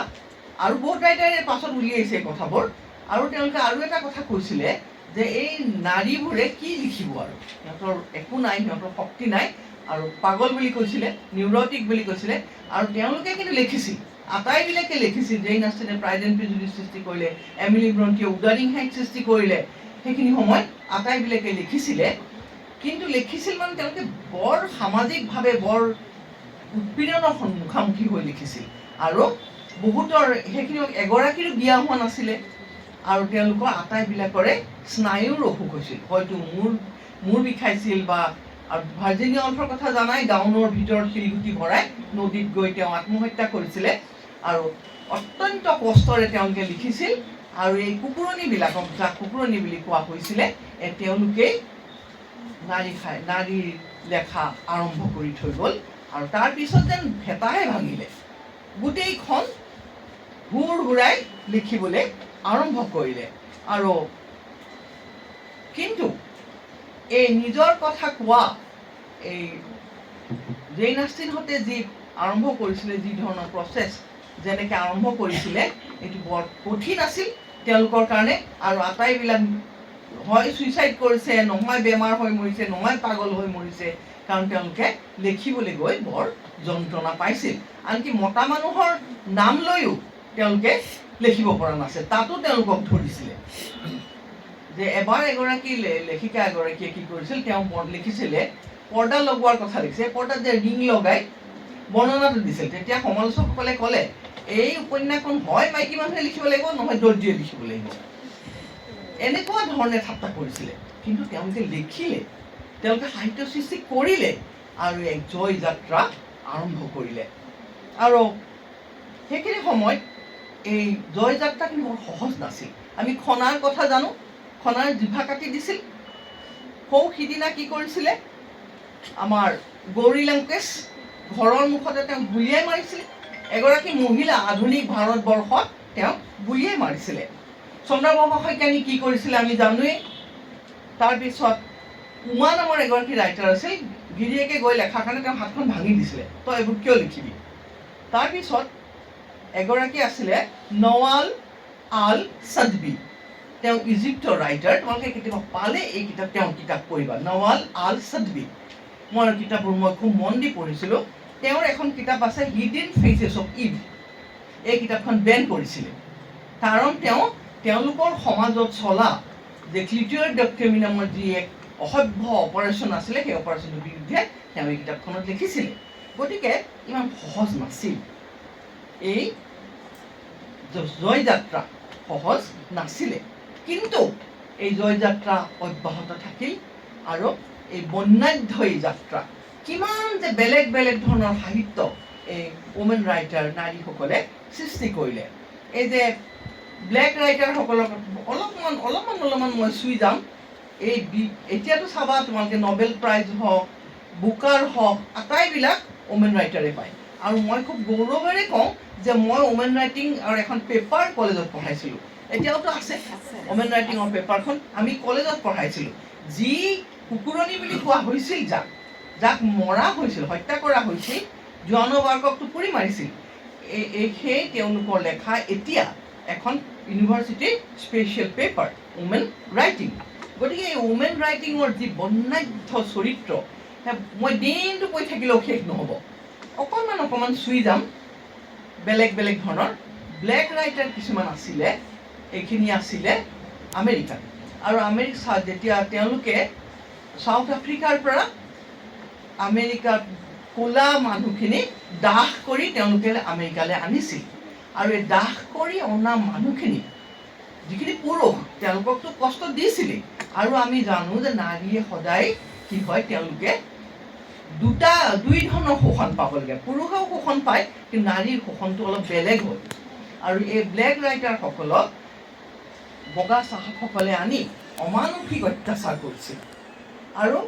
আৰু বহুত ৰাইটাৰে পাছত উলিয়াইছে এই কথাবোৰ আৰু তেওঁলোকে আৰু এটা কথা কৈছিলে যে এই নাৰীবোৰে কি লিখিব আৰু সিহঁতৰ একো নাই সিহঁতৰ শক্তি নাই আৰু পাগল বুলি কৈছিলে নিউৰটিক বুলি কৈছিলে আৰু তেওঁলোকে কিন্তু লিখিছিল আটাইবিলাকে লিখিছিল জেইন অষ্টেনে প্ৰাইড এণ্ড প্ৰেজুডিচ সৃষ্টি কৰিলে এমিলি ব্ৰণ্টিয়ে উদাৰিং হাইট সৃষ্টি কৰিলে সেইখিনি সময়ত আটাইবিলাকে লিখিছিলে কিন্তু লিখিছিল মানে তেওঁলোকে বৰ সামাজিকভাৱে বৰ উৎপীড়নৰ মুখামুখি হৈ লিখিছিল আৰু বহুতৰ সেইখিনি এগৰাকীৰো বিয়া হোৱা নাছিলে আৰু তেওঁলোকৰ আটাইবিলাকৰে স্নায়ুৰ অসুখ হৈছিল হয়তো মূৰ বিষাইছিল বা আৰু ভাৰ্জিনিয়া অল্ফৰ কথা জানাই গাউনৰ ভিতৰত শিলগুটি ভৰাই নদীত গৈ তেওঁ আত্মহত্যা কৰিছিলে আৰু অত্যন্ত কষ্টৰে তেওঁলোকে লিখিছিল আৰু এই কুকুৰণীবিলাকক যাক কুকুৰণী বুলি কোৱা হৈছিলে তেওঁলোকেই নাৰী লেখা আৰম্ভ কৰি থৈ গ'ল আৰু তাৰপিছত যেন ভেটাহে ভাঙিলে গোটেইখন ঘূৰাই লিখিবলৈ আৰম্ভ কৰিলে আৰু কিন্তু এই নিজৰ কথা কোৱা এই জেইন অষ্টেনহঁতে যি আৰম্ভ কৰিছিলে যি ধৰণৰ প্ৰচেছ যেনেকৈ আৰম্ভ কৰিছিলে এইটো বৰ কঠিন আছিল তেওঁলোকৰ কাৰণে আৰু আটাইবিলাক হয় ছুইচাইড কৰিছে নহয় বেমাৰ হৈ মৰিছে নহয় পাগল হৈ মৰিছে কাৰণ তেওঁলোকে লিখিবলৈ গৈ বৰ যন্ত্ৰণা পাইছিল আনকি মতা মানুহৰ নাম লৈও তেওঁলোকে লিখিব পৰা নাছিল তাতো তেওঁলোকক ধৰিছিলে যে এবাৰ এগৰাকী লেখিকা এগৰাকীয়ে কি কৰিছিল তেওঁ লিখিছিলে পৰ্দা লগোৱাৰ কথা লিখিছে পৰ্দাত যে ৰিং লগাই বৰ্ণনাটো দিছিল তেতিয়া সমালোচকসকলে ক'লে এই উপন্যাসখন হয় মাইকী মানুহে লিখিব লাগিব নহয় দৰ্জীয়ে লিখিব লাগিব এনেকুৱা ধৰণে ঠাট্টা কৰিছিলে কিন্তু তেওঁলোকে লিখিলে তেওঁলোকে সাহিত্য সৃষ্টি কৰিলে আৰু এক জয় যাত্ৰা আৰম্ভ কৰিলে আৰু সেইখিনি সময়ত এই জয় যাত্ৰা কিন্তু বৰ সহজ নাছিল আমি খনাৰ কথা জানো খনাৰ জিভা কাটি দিছিল সিদিনা কি কৰিছিলে আমাৰ গৌৰী লংকেশ ঘৰৰ মুখতে তেওঁক গুলিয়াই মাৰিছিলে এগৰাকী মহিলা আধুনিক ভাৰতবৰ্ষত তেওঁক গুলিয়াই মাৰিছিলে চন্দ্ৰপ্ৰভা শইকীয়ানী কি কৰিছিলে আমি জানোৱেই তাৰপিছত উমা নামৰ এগৰাকী ৰাইটাৰ আছিল গিৰিয়েকে গৈ লেখাৰ কাৰণে তেওঁ হাতখন ভাঙি দিছিলে তই এইবোৰ কিয় লিখিবি তাৰপিছত এগৰাকী আছিলে নৱাল আল ছাদবি তেওঁ ইজিপ্তৰ ৰাইটাৰ তোমালোকে কেতিয়াবা পালে এই তেওঁৰ কিতাপ পঢ়িবা নৱাল আল ছাদবি মই কিতাপবোৰ মই খুব মন দি পঢ়িছিলোঁ তেওঁৰ এখন কিতাপ আছে হিডেন ফেইচেছ অফ ইভ এই কিতাপখন বেন কৰিছিলে কাৰণ তেওঁলোকৰ সমাজত চলা যে ক্লিটিয়ৰডক্টমি নামৰ যি এক অসভ্য অপাৰেশ্যন আছিলে সেই অপাৰেশ্যনৰ বিৰুদ্ধে তেওঁ এই কিতাপখনত লিখিছিলে গতিকে ইমান সহজ নাছিল এই জয় যাত্ৰা সহজ নাছিলে কিন্তু এই জয়যাত্ৰা অব্যাহত থাকিল আৰু এই বৰ্ণাঢ্য যাত্ৰা কিমান যে বেলেগ বেলেগ ধৰণৰ সাহিত্য এই ওমেন ৰাইটাৰ নাৰীসকলে সৃষ্টি কৰিলে এই যে ব্লেক ৰাইটাৰসকলক অলপমান মই চুই যাম এই এতিয়াতো চাবা তোমালোকে নবেল প্ৰাইজ হওক বুকাৰ হওক আটাইবিলাক ওমেন ৰাইটাৰে পায় আৰু মই খুব গৌৰৱেৰে কওঁ যে মই ওমেন ৰাইটিং আৰু এখন পেপাৰ কলেজত পঢ়াইছিলোঁ এতিয়াওতো আছে ওমেন ৰাইটিঙৰ পেপাৰখন আমি কলেজত পঢ়াইছিলোঁ যি কুকুৰণী বুলি কোৱা হৈছিল যাক মৰা হৈছিল হত্যা কৰা হৈছিল জোৱান অফ আৰ্কক টোপুৰি মাৰিছিল সেই তেওঁলোকৰ লেখা এতিয়া এখন ইউনিভাৰ্চিটিৰ স্পেচিয়েল পেপাৰ ওমেন ৰাইটিং গতিকে এই ওমেন ৰাইটিঙৰ যি বৰ্ণাঢ্য চৰিত্ৰ মই দিনটো কৈ থাকিলেও শেষ নহ'ব অকণমান চুই যাম বেলেগ বেলেগ ধৰণৰ ব্লেক ৰাইটাৰ কিছুমান আছিলে এইখিনি আছিলে আমেৰিকাত আৰু আমেৰিকা যেতিয়া তেওঁলোকে সাউথ আফ্ৰিকাৰ পৰা আমেৰিকাত ক'লা মানুহখিনি দাহ কৰি তেওঁলোকে আমেৰিকালৈ আনিছিল আৰু এই দাহ কৰি অনা মানুহখিনি যিখিনি পুৰুষ তেওঁলোককতো কষ্ট দিছিলেই আৰু আমি জানো যে নাৰীয়ে সদায় কি হয় তেওঁলোকে দুই ধৰণৰ শোষণ পাব লাগে পুৰুষেও শোষণ পায় কিন্তু নাৰীৰ শোষণটো অলপ বেলেগ হয় আৰু এই ব্লেক ৰাইটাৰসকলক বগা চাহাবসকলে আনি অমানসিক অত্যাচাৰ কৰিছিল আৰু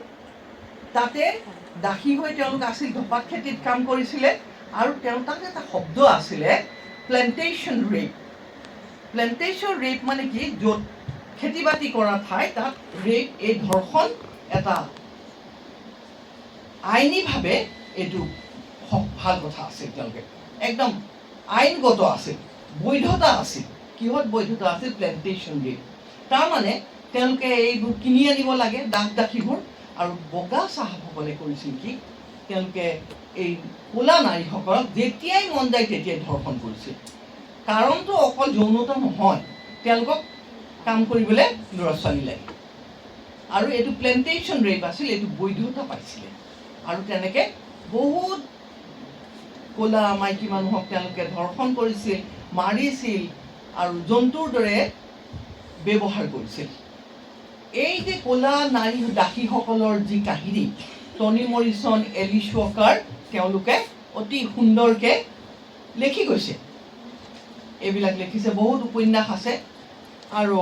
তাতে দাসী হৈ তেওঁলোক আছিল ধপাত খেতিত কাম কৰিছিলে আৰু তাত এটা শব্দ আছিলে প্লেণ্টেশ্যন ৰেপ মানে কি য'ত খেতি বাতি কৰা ঠাই তাত ৰেপ এই ধৰ্ষণ এটা আইনীভাৱে এইটো ভাল কথা আছিল তেওঁলোকে একদম আইনগত আছিল বৈধতা আছিল কিহত বৈধতা আছিল প্লেণ্টেশ্যন ৰেপ তাৰমানে তেওঁলোকে এইবোৰ কিনি আনিব লাগে দাসীবোৰ আৰু বগা চাহাবসকলে কৰিছিল কি তেওঁলোকে এই ক'লা নাৰীসকলক যেতিয়াই মন যায় তেতিয়াই ধৰ্ষণ কৰিছিল কাৰণটো অকল যৌনতা নহয় তেওঁলোকক কাম কৰিবলৈ ল'ৰা ছোৱালী লাগে আৰু এইটো প্লেণ্টেশ্যন ৰেপ আছিল এইটো বৈধতা পাইছিলে আৰু তেনেকৈ বহুত ক'লা মাইকী মানুহক তেওঁলোকে ধৰ্ষণ কৰিছিল মাৰিছিল আৰু জন্তুৰ দৰে ব্যৱহাৰ কৰিছিল এই যে ক'লা নাৰী দাসীসকলৰ যি কাহিনী টনি মৰিছন এলিছ ৱাকাৰ তেওঁলোকে অতি সুন্দৰকৈ লিখি গৈছে এইবিলাক লিখিছে বহুত উপন্যাস আছে আৰু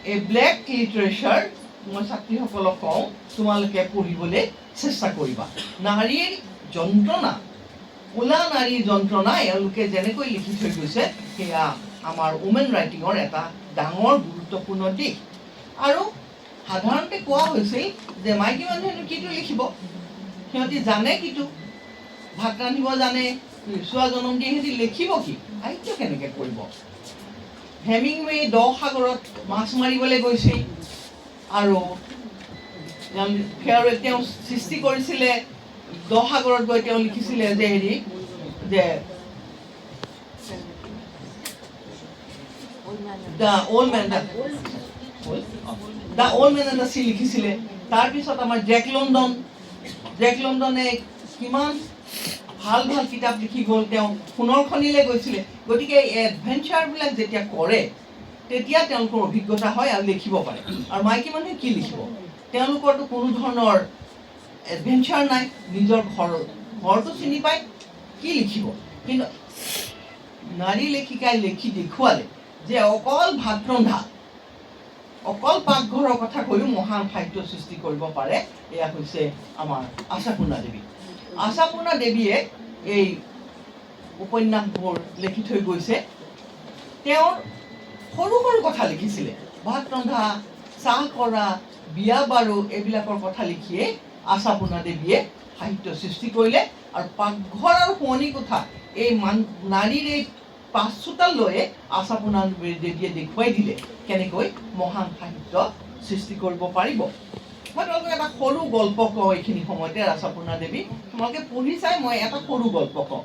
এই ব্লেক লিটাৰেচাৰ মই ছাত্ৰীসকলক কওঁ তোমালোকে পঢ়িবলৈ চেষ্টা কৰিবা নাৰীৰ যন্ত্ৰণা ক'লা নাৰীৰ যন্ত্ৰণা এওঁলোকে যেনেকৈ লিখি থৈ গৈছে সেয়া আমাৰ ওমেন ৰাইটিঙৰ এটা ডাঙৰ গুৰুত্বপূৰ্ণ দিশ আৰু সাধাৰণতে কোৱা হৈছিল যে মাইকী মানুহেনো কিটো লিখিব সিহঁতি জানে কিটো ভাত ৰান্ধিব জানে চোৱা জনম দিয়ে সিহঁতি লিখিব কি সাহিত্য কেনেকৈ কৰিব হেমিংৱে দ সাগৰত মাছ মাৰিবলৈ গৈছিল আৰু তেওঁ সৃষ্টি কৰিছিলে দ সাগৰত গৈ তেওঁ লিখিছিলে যে the old man and the sea লিখিছিলে তাৰপিছত আমাৰ জেক লণ্ডনে কিমান ভাল কিতাপ লিখি গ'ল তেওঁ সোণৰ খনিলৈ গৈছিলে গতিকে এই এডভেঞ্চাৰবিলাক যেতিয়া কৰে তেতিয়া তেওঁলোকৰ অভিজ্ঞতা হয় আৰু লিখিব পাৰে আৰু মাইকী মানুহে কি লিখিব তেওঁলোকৰতো কোনো ধৰণৰ এডভেঞ্চাৰ নাই নিজৰ ঘৰটো চিনি পায় কি লিখিব কিন্তু নাৰী লেখিকাই লিখি দেখুৱালে যে অকল ভাত ৰন্ধা অকল পাকঘৰৰ কথা কৈও মহান সাহিত্য সৃষ্টি কৰিব পাৰে এয়া হৈছে আমাৰ আশাপূৰ্ণা দেৱীয়ে এই উপন্যাসবোৰ লিখি থৈ গৈছে তেওঁৰ সৰু কথা লিখিছিলে ভাত ৰন্ধা চাহ কৰা বিয়া বাৰু এইবিলাকৰ কথা লিখিয়ে আশাপূৰ্ণা দেৱীয়ে সাহিত্য সৃষ্টি কৰিলে আৰু পাকঘৰ আৰু শোৱনি কোঠা এই নাৰীৰ এই পাঁচচোতাল লৈয়ে আশাপূৰ্ণা দেৱীয়ে দেখুৱাই দিলে কেনেকৈ মহান সাহিত্য সৃষ্টি কৰিব পাৰিব মই তোমালোকক এটা সৰু গল্প কওঁ এইখিনি সময়তে আশাপূৰ্ণা দেৱী তোমালোকে পঢ়ি চাই মই এটা সৰু গল্প কওঁ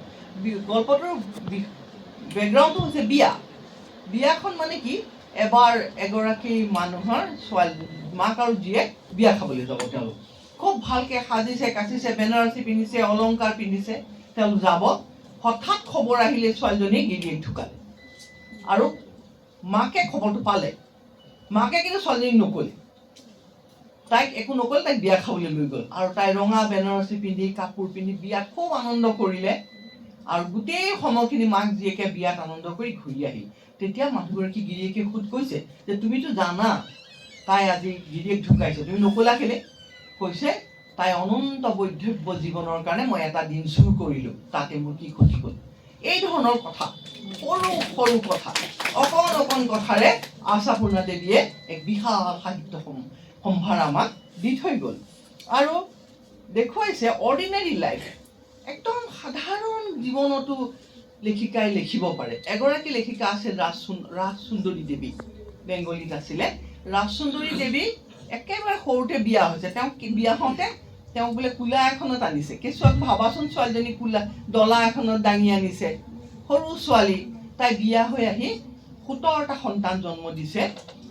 গল্পটোৰ বেকগ্ৰাউণ্ডটো হৈছে বিয়াখন মানে কি এবাৰ এগৰাকী মানুহৰ ছোৱালী মাক আৰু জীয়েক বিয়া খাবলৈ যাব তেওঁলোক খুব ভালকৈ সাজিছে কাচিছে বেনাৰসী পিন্ধিছে অলংকাৰ পিন্ধিছে তেওঁলোক যাব হঠাৎ খবৰ আহিলে ছোৱালীজনী গিৰিয়েক ঢুকালে আৰু মাকে খবৰটো পালে মাকে কিন্তু ছোৱালীজনীক নক'লে তাইক একো নক'লে তাইক বিয়া খাবলৈ লৈ গ'ল আৰু তাই ৰঙা বেনাৰসী পিন্ধি কাপোৰ পিন্ধি বিয়াত খুব আনন্দ কৰিলে আৰু গোটেই সময়খিনি মাক জীয়েকে বিয়াত আনন্দ কৰি ঘূৰি আহিল তেতিয়া মানুহগৰাকী গিৰিয়েকে সুধ কৈছে যে তুমিতো জানা তাই আজি গিৰিয়েক ঢুকাইছে তুমি নক'লা কেলে কৈছে তাই অনন্ত বৈধব্য জীৱনৰ কাৰণে মই এটা দিন চুৰ কৰিলোঁ তাতে মোৰ কি ক্ষতি হ'ল এই ধৰণৰ কথা সৰু সৰু কথা অকণ অকণ কথাৰে আশাপূৰ্ণা দেৱীয়ে এক বিশাল সাহিত্য সম্ভাৰ আমাক দি থৈ গ'ল আৰু দেখুৱাইছে অৰ্ডিনাৰী লাইফ একদম সাধাৰণ জীৱনতো লেখিকাই লিখিব পাৰে এগৰাকী লেখিকা আছিল ৰাজসুন্দৰী দেৱী বেংগলীত আছিলে ৰাজসুন্দৰী দেৱী একেবাৰে সৰুতে বিয়া হৈছে তেওঁ বিয়া হওঁতে তেওঁ বোলে কোলা এখনত আনিছে কেঁচুৱাক ভাবাচোন ছোৱালীজনী কোলা ডলা এখনত দাঙি আনিছে সৰু ছোৱালী তাই বিয়া হৈ আহি 17টা সন্তান জন্ম দিছে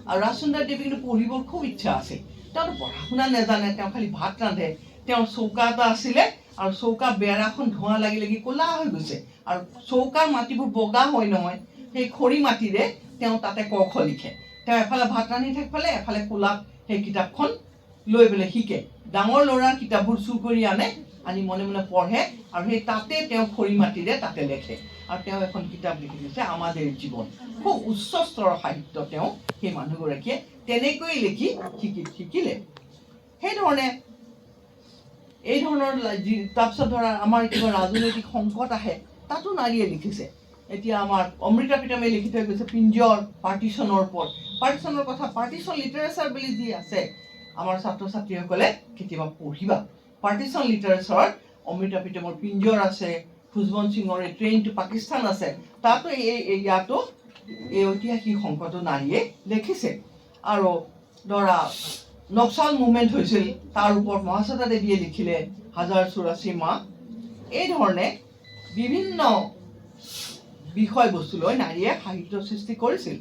আৰু ৰাজসুন্দৰী দেৱীৰ কিন্তু পঢ়িবৰ খুব ইচ্ছা আছে তেওঁতো পঢ়া শুনা নাজানে তেওঁ খালি ভাত ৰান্ধে তেওঁৰ চৌকা এটা আছিলে আৰু চৌকা বেৰাখন ধোঁৱা লাগি লাগি ক'লা হৈ গৈছে আৰু চৌকাৰ মাটিবোৰ বগা হয় নহয় সেই খৰি মাটিৰে তেওঁ তাতে ক খ লিখে তেওঁ এফালে ভাত ৰান্ধি থাকিলে এফালে কোলাত সেই কিতাপখন লৈ পেলাই শিকে ডাঙৰ ল'ৰাৰ কিতাপবোৰ চুৰ কৰি আনে আনি মনে মনে পঢ়ে আৰু সেই তাতে তেওঁ খৰি মাটিৰে তাতে লেখে আৰু তেওঁ এখন কিতাপ লিখি দিছে আমাদেৰ জীৱন খুব উচ্চ স্তৰৰ সাহিত্য তেওঁ সেই মানুহগৰাকীয়ে তেনেকৈ লিখি শিকিলে সেইধৰণে এই ধৰণৰ তাৰপিছত ধৰা আমাৰ কিবা ৰাজনৈতিক সংকট আহে তাতো নাৰীয়ে লিখিছে এতিয়া আমাৰ অমৃতা প্ৰীতমে লিখি থৈ গৈছে পিঞ্জৰ পাৰ্টিশ্যনৰ ওপৰত পাৰ্টিশ্যনৰ কথা পাৰ্টিশ্যন লিটাৰেচাৰ বুলি যি আছে আমাৰ ছাত্ৰ ছাত্ৰীসকলে কেতিয়াবা পঢ়িবা পাৰ্টিশ্যন লিটাৰেচাৰত অমৃতা প্ৰীতমৰ পিঞ্জৰ আছে খুজবন্ত সিঙৰ ট্ৰেইন টু পাকিস্তান আছে তাতো ইয়াতো এই ঐতিহাসিক সংকটো নাৰীয়ে লিখিছে আৰু ধৰা নক্সাল মুভমেণ্ট হৈছিল তাৰ ওপৰত মহাশ্বেতা দেৱীয়ে লিখিলে 1084 মাহ এই ধৰণে বিভিন্ন বিষয়বস্তু লৈ নাৰীয়ে সাহিত্য সৃষ্টি কৰিছিল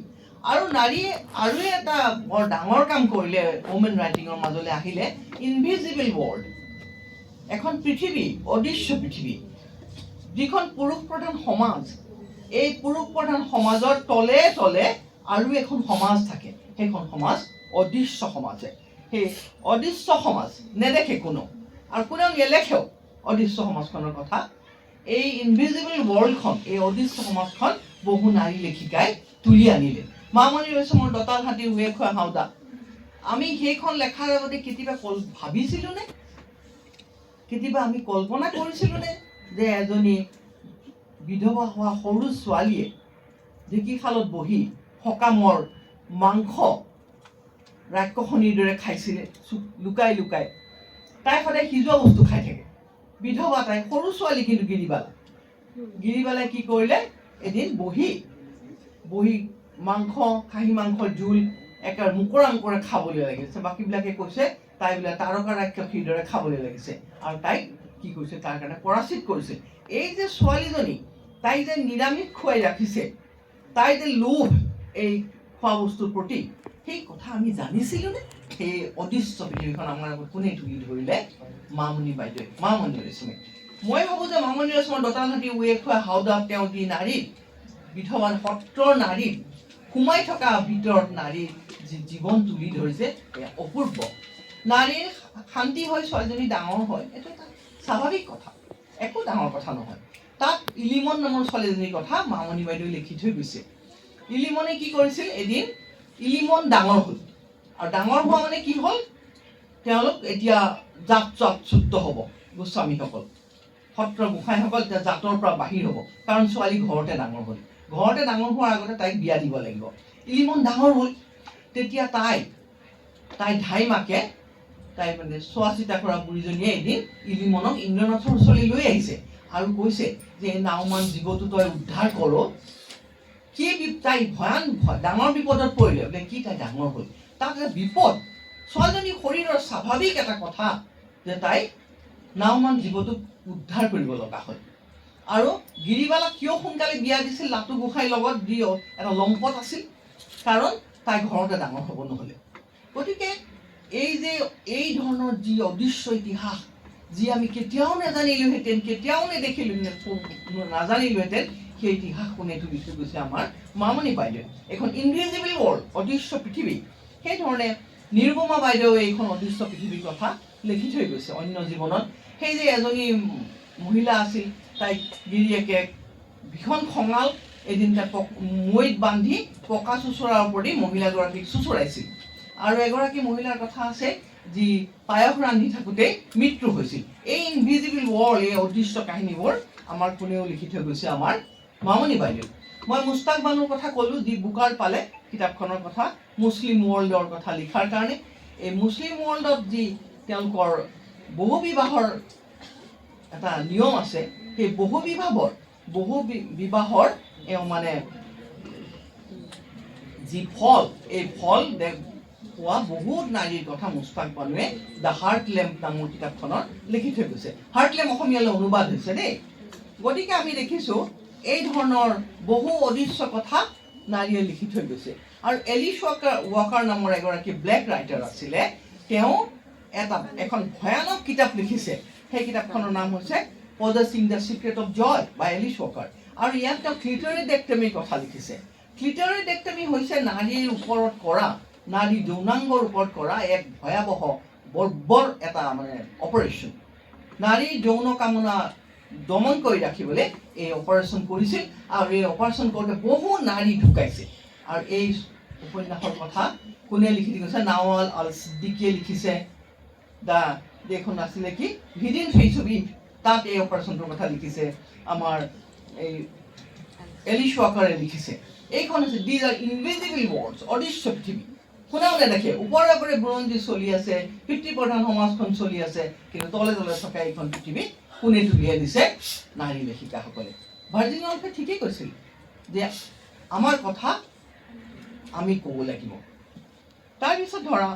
আৰু নাৰীয়ে আৰু এটা বৰ ডাঙৰ কাম কৰিলে ওমেন ৰাইটিঙৰ মাজলৈ আহিলে ইনভিজিবল ৱৰ্ল্ড এখন পৃথিৱী অদৃশ্য পৃথিৱী যিখন পুৰুষ প্ৰধান সমাজ এই পুৰুষ প্ৰধান সমাজৰ তলে তলে আৰু এখন সমাজ থাকে সেইখন সমাজ অদৃশ্য সমাজে সেই অদৃশ্য সমাজ নেদেখে কোনো আৰু কোনেও নেলেখেও অদৃশ্য সমাজখনৰ কথা এই ইনভিজিবল ৱৰ্ল্ডখন এই অদৃশ্য সমাজখন বহু নাৰী লেখিকাই তুলি আনিলে মামণি ৰয়ছমৰ দঁতাল হাতীৰ উঁয়ে খোৱা হাওদা আমি সেইখন লেখাৰ আগতে কেতিয়াবা ভাবিছিলোঁনে কেতিয়াবা আমি কল্পনা কৰিছিলোঁনে যে এজনী বিধৱা হোৱা সৰু ছোৱালীয়ে ঢেঁকীশালত বহি সকামৰ মাংস ৰাক্ষসনীৰ দৰে খাইছিলে লুকাই লুকাই তাই সদায় সিজোৱা বস্তু খাই থাকে বিধৱা তাই সৰু ছোৱালী কিন্তু গিৰিবালাই কি কৰিলে এদিন বহি মাংস খাহী মাংসৰ জোল একেবাৰে মুকৰা মুকৰা খাবলৈ লাগিছে বাকীবিলাকে কৈছে তাই বোলে তাৰকা ৰাক্ষসীৰ দৰে খাবলৈ লাগিছে আৰু তাইক কি কৰিছে তাৰ কাৰণে পৰাচিত কৰিছে এই যে ছোৱালীজনী তাই যে নিৰামিষ খুৱাই ৰাখিছে তাই যে লোভ এই খোৱা বস্তুৰ প্ৰতি সেই কথা আমি জানিছিলোঁনে সেই অদৃশ্য পৃথিৱীখন আমাৰ আগত কোনে তুলি ধৰিলে মামণি বাইদেৱে মামণি ৰয়ছমে মই ভাবোঁ যে মামণি ৰয়ছমৰ দঁতাল হাতীৰ উঁয়ে খোৱা হাওদা তেওঁ যি নাৰীৰ বিধৱা সত্ৰৰ নাৰীৰ সোমাই থকা ভিতৰত নাৰীৰ যি জীৱন তুলি ধৰিছে এয়া অপূৰ্ব নাৰীৰ শান্তি হৈ ছোৱালীজনী ডাঙৰ হয় এইটো এটা স্বাভাৱিক কথা একো ডাঙৰ কথা নহয় তাত ইলিমন নামৰ ছোৱালীজনীৰ কথা মামণি বাইদেৱে লিখি থৈ গৈছে ইলিমনে কি কৰিছিল এদিন ইলিমন ডাঙৰ হ'ল আৰু ডাঙৰ হোৱা মানে কি হ'ল তেওঁলোক এতিয়া জাতচ্যুত হ'ব গোস্বামীসকল সত্ৰ গোসাঁইসকল এতিয়া জাতৰ পৰা বাহিৰ হ'ব কাৰণ ছোৱালী ঘৰতে ডাঙৰ হ'ল ঘৰতে ডাঙৰ হোৱাৰ আগতে তাইক বিয়া দিব লাগিব ইলিমন ডাঙৰ হ'ল তেতিয়া তাই ধাইমাকে তাই মানে চোৱা চিতা কৰা বুঢ়ীজনীয়ে এদিন ইলিমনক ইন্দ্ৰনাথৰ ওচৰলৈ লৈ আহিছে আৰু কৈছে যে নাওমান জীৱটো তই উদ্ধাৰ কৰ কি তাই ডাঙৰ বিপদত পৰিলে বোলে কি তাই ডাঙৰ হ'ল তাত এটা বিপদ ছোৱালীজনীৰ শৰীৰৰ স্বাভাৱিক এটা কথা যে তাই নাওমান জীৱটোক উদ্ধাৰ কৰিব লগা হয় আৰু গিৰিবালাক কিয় সোনকালে বিয়া দিছিল লাটু গোসাঁইৰ লগত যি এটা লম্পট আছিল কাৰণ তাই ঘৰতে ডাঙৰ হ'ব নহ'লে গতিকে এই ধৰণৰ যি অদৃশ্য ইতিহাস যি আমি কেতিয়াও নাজানিলোহেঁতেন কেতিয়াও নাজানিলোহেঁতেন সেই ইতিহাস কোনে তুলি থৈ গৈছে আমাৰ মামণি বাইদেৱে। এখন ইনভিজিবল ৱৰ্ল্ড, অদৃশ্য পৃথিৱী, সেইধৰণে নিৰুপমা বাইদেৱে এইখন অদৃশ্য পৃথিৱীৰ কথা লিখি থৈ গৈছে অন্য জীৱনত। সেই যে এজনী মহিলা আছিল, তাইক গিৰিয়েকে ভীষণ খঙাল, এদিন তাই মৈত বান্ধি পকা চুচৰাৰ ওপৰি মহিলাগৰাকীক চুচৰাইছিল। আৰু এগৰাকী মহিলাৰ কথা আছে যি পায়স ৰান্ধি থাকোঁতেই মৃত্যু হৈছিল। এই ইনভিজিবল ৱৰ্ল্ড, এই অদৃশ্য কাহিনীবোৰ আমাৰ কোনেও লিখি থৈ গৈছে আমাৰ মামণি বাইদেউ। মই মুস্তাক বানুৰ কথা ক'লোঁ, যি বুকাৰ পালে কিতাপখনৰ কথা মুছলিম ৱৰ্ল্ডৰ কথা লিখাৰ কাৰণে। এই মুছলিম ৱৰ্ল্ডত যি তেওঁলোকৰ বহু বিবাহৰ এটা নিয়ম আছে, সেই বহু বিবাহৰ মানে যি ফল, এই ফল পোৱা বহুত নাৰীৰ কথা মুস্তাক বানুৱে দ্য হাৰ্ট লেম্প নামৰ কিতাপখনত লিখি থৈ গৈছে। হাৰ্ট লেম্প অসমীয়ালৈ অনুবাদ হৈছে দেই। গতিকে আমি দেখিছোঁ এই ধৰণৰ বহু অদৃশ্য কথা নাৰীয়ে লিখি থৈ গৈছে। আৰু এলিছ ৱাকাৰ নামৰ এগৰাকী ব্লেক ৰাইটাৰ আছিলে, তেওঁ এখন ভয়ানক কিতাপ লিখিছে। সেই কিতাপখনৰ নাম হৈছে পজেছিং দ্য চিক্ৰেট অফ জয় বা এলিছ ৱাকাৰ। আৰু ইয়াত তেওঁ ক্লিটৰেডেক্টমীৰ কথা লিখিছে। ক্লিটৰেডেক্টমী হৈছে নাৰীৰ ওপৰত কৰা, নাৰী যৌনাংগৰ ওপৰত কৰা এক ভয়াৱহ বৰ্বৰ এটা মানে অপাৰেশ্যন। নাৰীৰ যৌন কামনা দমন কৰি ৰাখিবলৈ এই অপাৰেশ্যন কৰিছিল, আৰু এই অপাৰেশ্যন কৰোঁতে বহু নাৰী ঢুকাইছে। আৰু এই উপন্যাসৰ কথা কোনে লিখি দি গৈছে? নাৱাল আল ছিদ্দিকীয়ে লিখিছে। এইখন আছিলে কি হিডেন ফেইচ অফ ইভ, তাত এই অপাৰেশ্যনটোৰ কথা লিখিছে আমাৰ এই এলিছ ৱাকাৰে লিখিছে। এইখন হৈছে দিজ আৰ ইনভিজিবল ৱৰ্ল্ডছ, অদৃশ্য পৃথিৱী। কোনেও নেদেখে, ওপৰে ওপৰে বুৰঞ্জী চলি আছে, পিতৃপ্ৰধান সমাজখন চলি আছে, কিন্তু তলে তলে থকা এইখন পৃথিৱী কোনে তুলিয়াই দিছে? নাৰী লেখিকাসকলে। ভাৰ্জিনিয়া উল্ফে ঠিকেই কৈছিল যে আমাৰ কথা আমি ক'ব লাগিব। তাৰপিছত ধৰা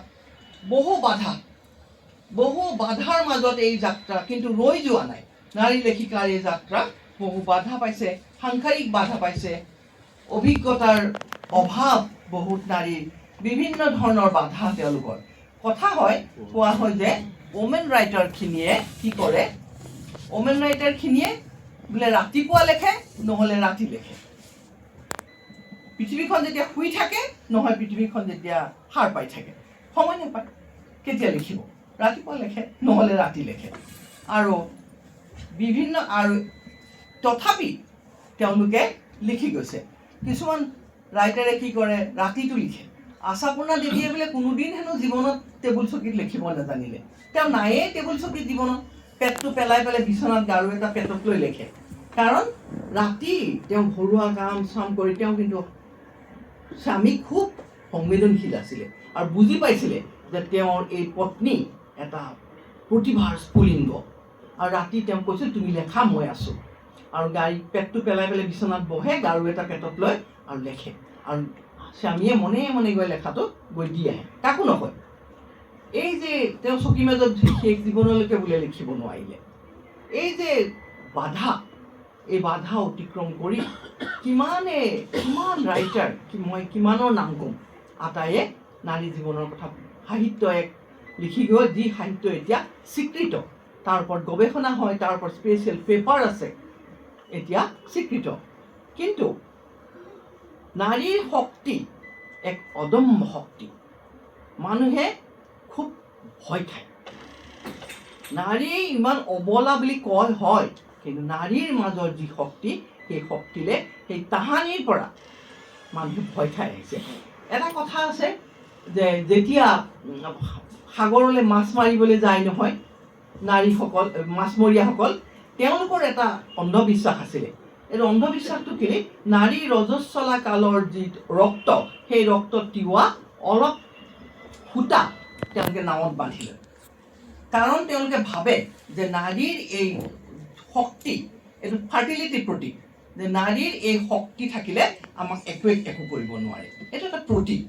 বহু বাধাৰ মাজত এই যাত্ৰা কিন্তু ৰৈ যোৱা নাই। নাৰী লেখিকাৰ এই যাত্ৰা বহু বাধা পাইছে, সাংসাৰিক বাধা পাইছে, অভিজ্ঞতাৰ অভাৱ বহুত নাৰীৰ, বিভিন্ন ধৰণৰ বাধা তেওঁলোকৰ। কোৱা হয় যে ওমেন ৰাইটাৰখিনিয়ে কি কৰে? ওমেন ৰাইটাৰখিনিয়ে বোলে ৰাতিপুৱা লেখে, নহ'লে ৰাতি লেখে। পৃথিৱীখন যেতিয়া শুই থাকে, নহয় পৃথিৱীখন যেতিয়া সাৰ পাই থাকে, সময় নাপায় কেতিয়া লিখিব, ৰাতিপুৱা লেখে নহ'লে ৰাতি লেখে। আৰু তথাপি তেওঁলোকে লিখি গৈছে। কিছুমান ৰাইটাৰে কি কৰে? ৰাতিটো লিখে। আশাপূৰ্ণা দেৱীয়ে বোলে কোনোদিন হেনো জীৱনত টেবুল চকীত লিখিব নাজানিলে। তেওঁ নায়েই টেবুল চকীত জীৱনত, পেটটো পেলাই বিচনাত গাৰু এটা পেটত লৈ লিখে। কাৰণ ৰাতি তেওঁ ঘৰুৱা কাম চাম কৰি, তেওঁ কিন্তু স্বামী খুব সংবেদনশীল আছিলে আৰু বুজি পাইছিলে যে তেওঁৰ এই পত্নী এটা প্ৰতিভাৰ স্ফুলিংগ। আৰু ৰাতি তেওঁ কৈছিল, তুমি লেখা, মই আছোঁ। আৰু পেটটো পেলাই বিচনাত বহে, গাৰু এটা পেটত লৈ আৰু লেখে। আৰু স্বামীয়ে মনে মনে গৈ লেখাটো গৈ দি আহে, কাকো নকয়। এই যে তেওঁ চকী মেজত শেষ জীৱনলৈকে বোলে লিখিব নোৱাৰিলে। এই যে বাধা, এই বাধা অতিক্ৰম কৰি কিমান ৰাইটাৰ, মই কিমানৰ নাম ক'ম, আটাইয়ে নাৰী জীৱনৰ কথা সাহিত্য এক লিখি গৈ, যি সাহিত্য এতিয়া স্বীকৃত, তাৰ ওপৰত গৱেষণা হয়, তাৰ ওপৰত স্পেচিয়েল পেপাৰ আছে, এতিয়া স্বীকৃত। কিন্তু নাৰীৰ শক্তি এক অদম্য শক্তি। মানুহে খুব ভয় খায়। নাৰী ইমান অবলা বুলি কয়, হয়, কিন্তু নাৰীৰ মাজৰ যি শক্তি, সেই শক্তিলে, সেই তাহানিৰ পৰা মানুহে ভয় খাই আহিছে। এটা কথা আছে যে যেতিয়া সাগৰলৈ মাছ মাৰিবলৈ যায় নহয় নাৰীসকল, মাছমৰীয়াসকল, তেওঁলোকৰ এটা অন্ধবিশ্বাস আছিলে। এই অন্ধবিশ্বাসটো কি? নাৰী ৰজস্বলা কালৰ যি ৰক্ত, সেই ৰক্তত তিওৱা অলপ সূতা তেওঁলোকে নাৱত বান্ধি লয়। কাৰণ তেওঁলোকে ভাবে যে নাৰীৰ এই শক্তি, এইটো ফাৰ্টিলিটিৰ প্ৰতীক, যে নাৰীৰ এই শক্তি থাকিলে আমাক একো কৰিব নোৱাৰে, এইটো এটা প্ৰতীক।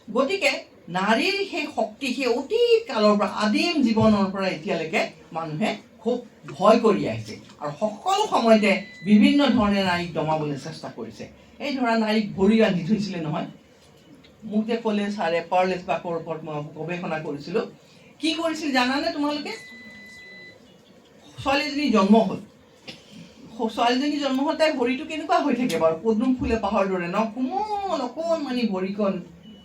গতিকে নাৰীৰ সেই শক্তি, সেই অতীত কালৰ পৰা, আদিম জীৱনৰ পৰা এতিয়ালৈকে মানুহে খুব ভয় কৰি আহিছে। আৰু সকলো সময়তে বিভিন্ন ধৰণে নাৰীক দমাবলৈ চেষ্টা কৰিছে। এই ধৰা নাৰীক ভৰি ৰান্ধি থৈছিলে নহয়। মোক যে ক'লে ছাৰে পাৰ্লেছ বাকৰ ওপৰত মই গৱেষণা কৰিছিলোঁ। কি কৰিছিল জানানে তোমালোকে? ছোৱালীজনী জন্ম হ'ল, ছোৱালীজনী জন্ম হ'ল তাইৰ ভৰিটো কেনেকুৱা হৈ থাকে বাৰু? পদুম ফুলে পাহৰ দৰে ন, কোমল অকণমানি ভৰিখন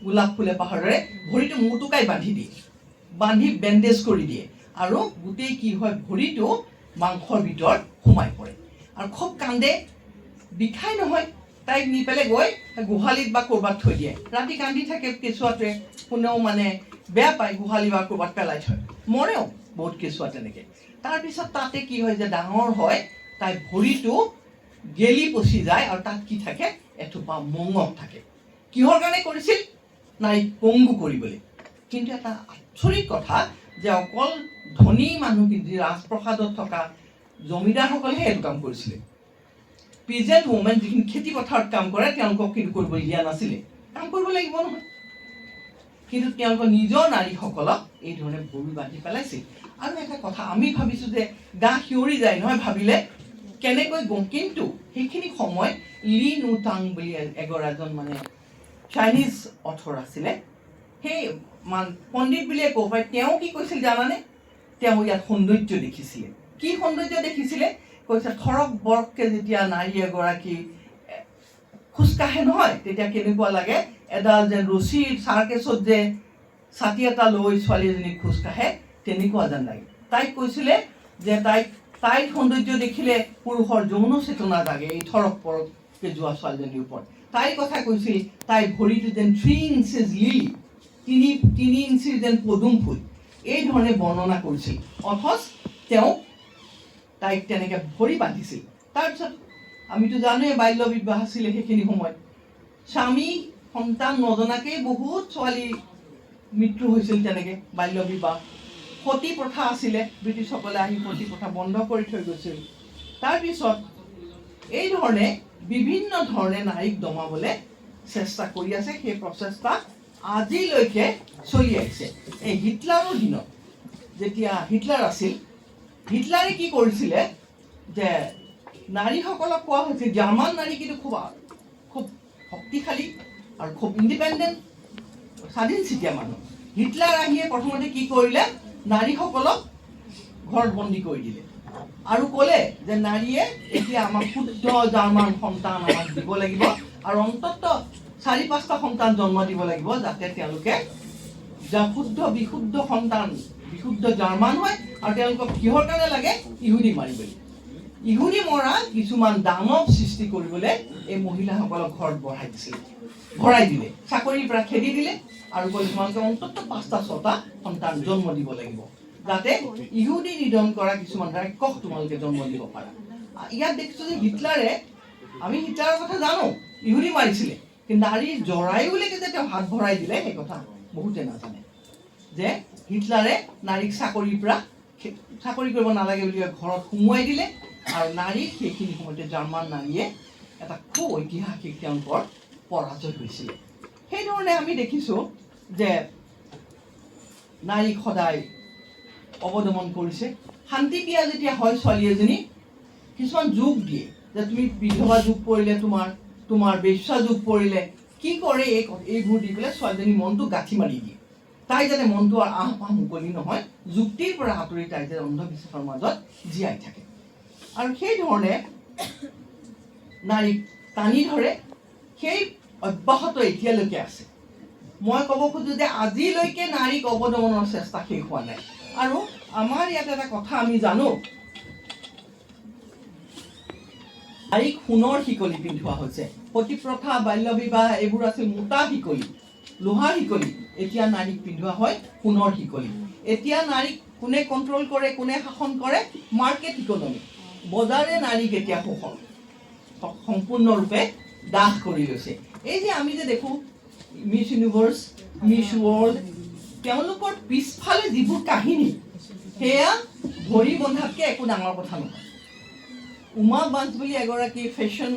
গোলাপ ফুলে পাহৰ দৰে। ভৰিটো মুটুকাই বান্ধি বেণ্ডেজ কৰি দিয়ে আৰু গোটেই কি হয়, ভৰিটো মাংসৰ ভিতৰত সোমাই পৰে আৰু খুব কান্দে। বিষাই নহয়, তাইক নি পেলাই গৈ গোহালিত বা ক'ৰবাত থৈ দিয়ে। ৰাতি কান্দি থাকে কেঁচুৱাটোৱে, কোনেও মানে বেয়া পায়, গোহালি বা ক'ৰবাত পেলাই থয়, মৰেও বহুত কেঁচুৱা তেনেকৈ। তাৰপিছত তাতে কি হয় যে ডাঙৰ হয়, তাইৰ ভৰিটো গেলি পচি যায় আৰু তাত কি থাকে, এথোপা মঙহ থাকে। কিহৰ কাৰণে কৰিছিল? নাৰীক পংগু কৰিবলৈ। কিন্তু এটা আচৰিত কথা যে অকল ধনী মানুহ, কিন্তু ৰাজপ্ৰসাদত থকা জমিদাৰসকলেহে এইটো কাম কৰিছিলে। পিজেণ্ট ওমেন যিখিনি খেতি পথাৰত কাম কৰে, তেওঁলোকক কিন্তু কৰিব দিয়া নাছিলে। কাম কৰিব লাগিব নহয়, কিন্তু তেওঁলোকৰ নিজৰ নাৰীসকলক এই ধৰণে ভৰি বান্ধি পেলাইছিল। আৰু এটা কথা, আমি ভাবিছোঁ যে গা শিয়ৰি যায় নহয় ভাবিলে, কেনেকৈ গম, কিন্তু সেইখিনি সময় লি নুটাং বুলি এজন মানে চাইনিজ অথৰ আছিলে, সেই পণ্ডিত বুলিয়ে ক'ব পাৰি। তেওঁ কি কৈছিল জানানে? তেওঁ ইয়াত সৌন্দৰ্য দেখিছিলে। কি সৌন্দৰ্য দেখিছিলে? কৈছে থৰক বৰককৈ যেতিয়া নাৰী এগৰাকী খোজকাঢ়ে নহয়, তেতিয়া কেনেকুৱা লাগে, এডাল যেন ৰছীৰ চাৰ্কেছত যে ছাতি এটা লৈ ছোৱালী এজনী খোজকাঢ়ে, তেনেকুৱা যেন লাগে। তাইক কৈছিলে যে তাইৰ সৌন্দৰ্য দেখিলে পুৰুষৰ যৌন চেতনা জাগে, এই থৰক বৰককৈ যোৱা ছোৱালীজনীৰ ওপৰত। তাইৰ কথা কৈছিল, তাইৰ ভৰিটো যেন 3 ইঞ্চেছ লিলি, 3 ইঞ্চিৰ যেন পদুম ফুল, এই ধৰণে বৰ্ণনা কৰিছিল। অথচ তেওঁ তাইক তেনেকৈ ভৰি বান্ধিছিল। তাৰপিছত আমিতো জানোৱে বাল্য বিবাহ আছিলে সেইখিনি সময়ত। স্বামী সন্তান নজনাকেই বহুত ছোৱালী মৃত্যু হৈছিল তেনেকৈ, বাল্য বিবাহ। সতী প্ৰথা আছিলে, ব্ৰিটিছসকলে আহি সতী প্ৰথা বন্ধ কৰি থৈ গৈছিল। তাৰপিছত এই ধৰণে বিভিন্ন ধৰণে নাৰীক দমাবলৈ চেষ্টা কৰি আছে। সেই প্ৰচেষ্টা আজিলৈকে চলি আহিছে। এই হিটলাৰৰ দিনত, যেতিয়া হিটলাৰ আছিল, হিটলাৰে কি কৰিছিলে যে নাৰীসকলক কোৱা হৈছিল, জাৰ্মান নাৰী কিন্তু খুব শক্তিশালী আৰু খুব ইণ্ডিপেণ্ডেণ্ট, স্বাধীনচিতীয়া মানুহ। হিটলাৰ আহিয়ে প্ৰথমতে কি কৰিলে, নাৰীসকলক ঘৰত বন্দী কৰি দিলে আৰু ক'লে যে নাৰীয়ে এতিয়া আমাক শুদ্ধ জাৰ্মান সন্তান আমাক দিব লাগিব আৰু অন্ততঃ 4-5টা সন্তান জন্ম দিব লাগিব, যাতে তেওঁলোকে শুদ্ধ বিশুদ্ধ সন্তান, বিশুদ্ধ জাৰ্মান হয়। আৰু তেওঁলোকক কিহৰ কাৰণে লাগে? ইহুদী মাৰিবলৈ। ইহুদী মৰা কিছুমান দানৱ সৃষ্টি কৰিবলৈ এই মহিলাসকলক ঘৰত ভৰাই দিলে, চাকৰিৰ পৰা খেদি দিলে আৰু ক'লে তোমালোকে অন্ততঃ 5টা-6টা সন্তান জন্ম দিব লাগিব, যাতে ইহুদী নিধন কৰা কিছুমান ৰাক্ষস তোমালোকে জন্ম দিব পাৰা। ইয়াত দেখিছোঁ যে আমি হিটলাৰৰ কথা জানো, ইহুদী মাৰিছিলে, কিন্তু নাৰীৰ জৰায়ুলৈকে যে তেওঁ হাত ভৰাই দিলে, সেই কথা বহুতে নাজানে। যে হিটলাৰে নাৰীক চাকৰি কৰিব নালাগে বুলি ঘৰত সোমোৱাই দিলে আৰু নাৰী সেইখিনি সময়তে জাৰ্মান নাৰীয়ে এটা খুব ঐতিহাসিক তেওঁলোকৰ পৰাজয় হৈছিলে। সেইধৰণে আমি দেখিছোঁ যে নাৰীক সদায় অৱদমন কৰিছে। শান্তি বিয়া যেতিয়া হয় ছোৱালী এজনী, কিছুমান যোগ দিয়ে যে তুমি বিধৱা যোগ পৰিলে, তোমাৰ বেশ্যা যোগ পৰিলে, কি কৰে এইবোৰ দি পেলাই ছোৱালীজনীৰ মনটো গাঁঠি মাৰি দিয়ে। তাই যাতে মনটো আহ মুকলি নহয়, যুক্তিৰ পৰা আঁতৰি তাই যে অন্ধবিশ্বাসৰ মাজত জীয়াই থাকে। আৰু সেই ধৰণে নাৰীক টানি ধৰে, সেই অব্যাহত এতিয়ালৈকে আছে। মই ক'ব খোজোঁ যে আজিলৈকে নাৰীক অৱদমনৰ চেষ্টা শেষ হোৱা নাই। আৰু আমাৰ ইয়াত এটা কথা আমি জানো, নাৰীক সোণৰ শিকলি পিন্ধোৱা হৈছে। সতী প্ৰথা, বাল্য বিবাহ এইবোৰ আছিল মোটা শিকলি, লোহাৰ শিকলি। এতিয়া নাৰীক পিন্ধোৱা হয় সোণৰ শিকলি। এতিয়া নাৰীক কোনে কণ্ট্ৰল কৰে, কোনে শাসন কৰে? মাৰ্কেট ইকনমি, বজাৰে নাৰীক এতিয়া সম্পূৰ্ণৰূপে দাস কৰি লৈছে। এই যে আমি যে দেখোঁ মিছ ইউনিভাৰ্ছ, মিছ ৱৰ্ল্ড, তেওঁলোকৰ পিছফালে যিবোৰ কাহিনী, সেয়া ভৰি বন্ধাতকৈ একো ডাঙৰ কথা নহয়। উমা বাঞ্চ বুলি এগৰাকী ফেশ্বন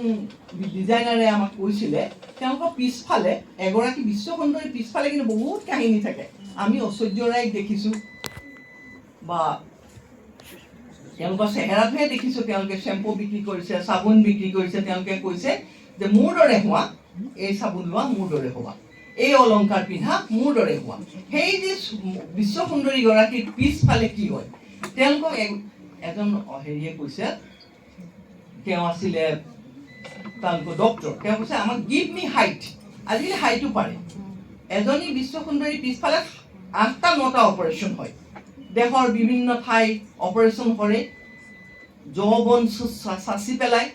ডিজাইনাৰে আমাক কৈছিলে, তেওঁলোকৰ পিছফালে এগৰাকী বিশ্ব সুন্দৰীৰ পিছফালে কিন্তু বহুত কাহিনী থাকে। আমি ঐশ্বৰ্য ৰায়ক দেখিছোঁ বা তেওঁলোকৰ চেহেৰাটোহে দেখিছোঁ, তেওঁলোকে শ্বেম্পু বিক্ৰী কৰিছে, চাবোন বিক্ৰী কৰিছে। তেওঁলোকে কৈছে যে মোৰ দৰে হোৱা, এই চাবোন লোৱা, মোৰ দৰে হোৱা, এই অলংকাৰ পিন্ধা, মোৰ দৰে হোৱা। সেই যে বিশ্ব সুন্দৰীগৰাকীৰ পিছফালে কি হয়, তেওঁলোকক এজন হেৰিয়ে কৈছে, তেওঁ আছিলে তেওঁলোকৰ ডক্টৰ। তেওঁ কৈছে আমাক গিভ মি হাইট। আজিকালি হাইটো পাৰে। এজনী বিশ্বসুন্দৰী পিছফালে 8টা 9টা অপাৰেশ্যন হয়। দেশৰ বিভিন্ন ঠাই অপাৰেশ্যন কৰে। যৌৱন চাচি পেলাই,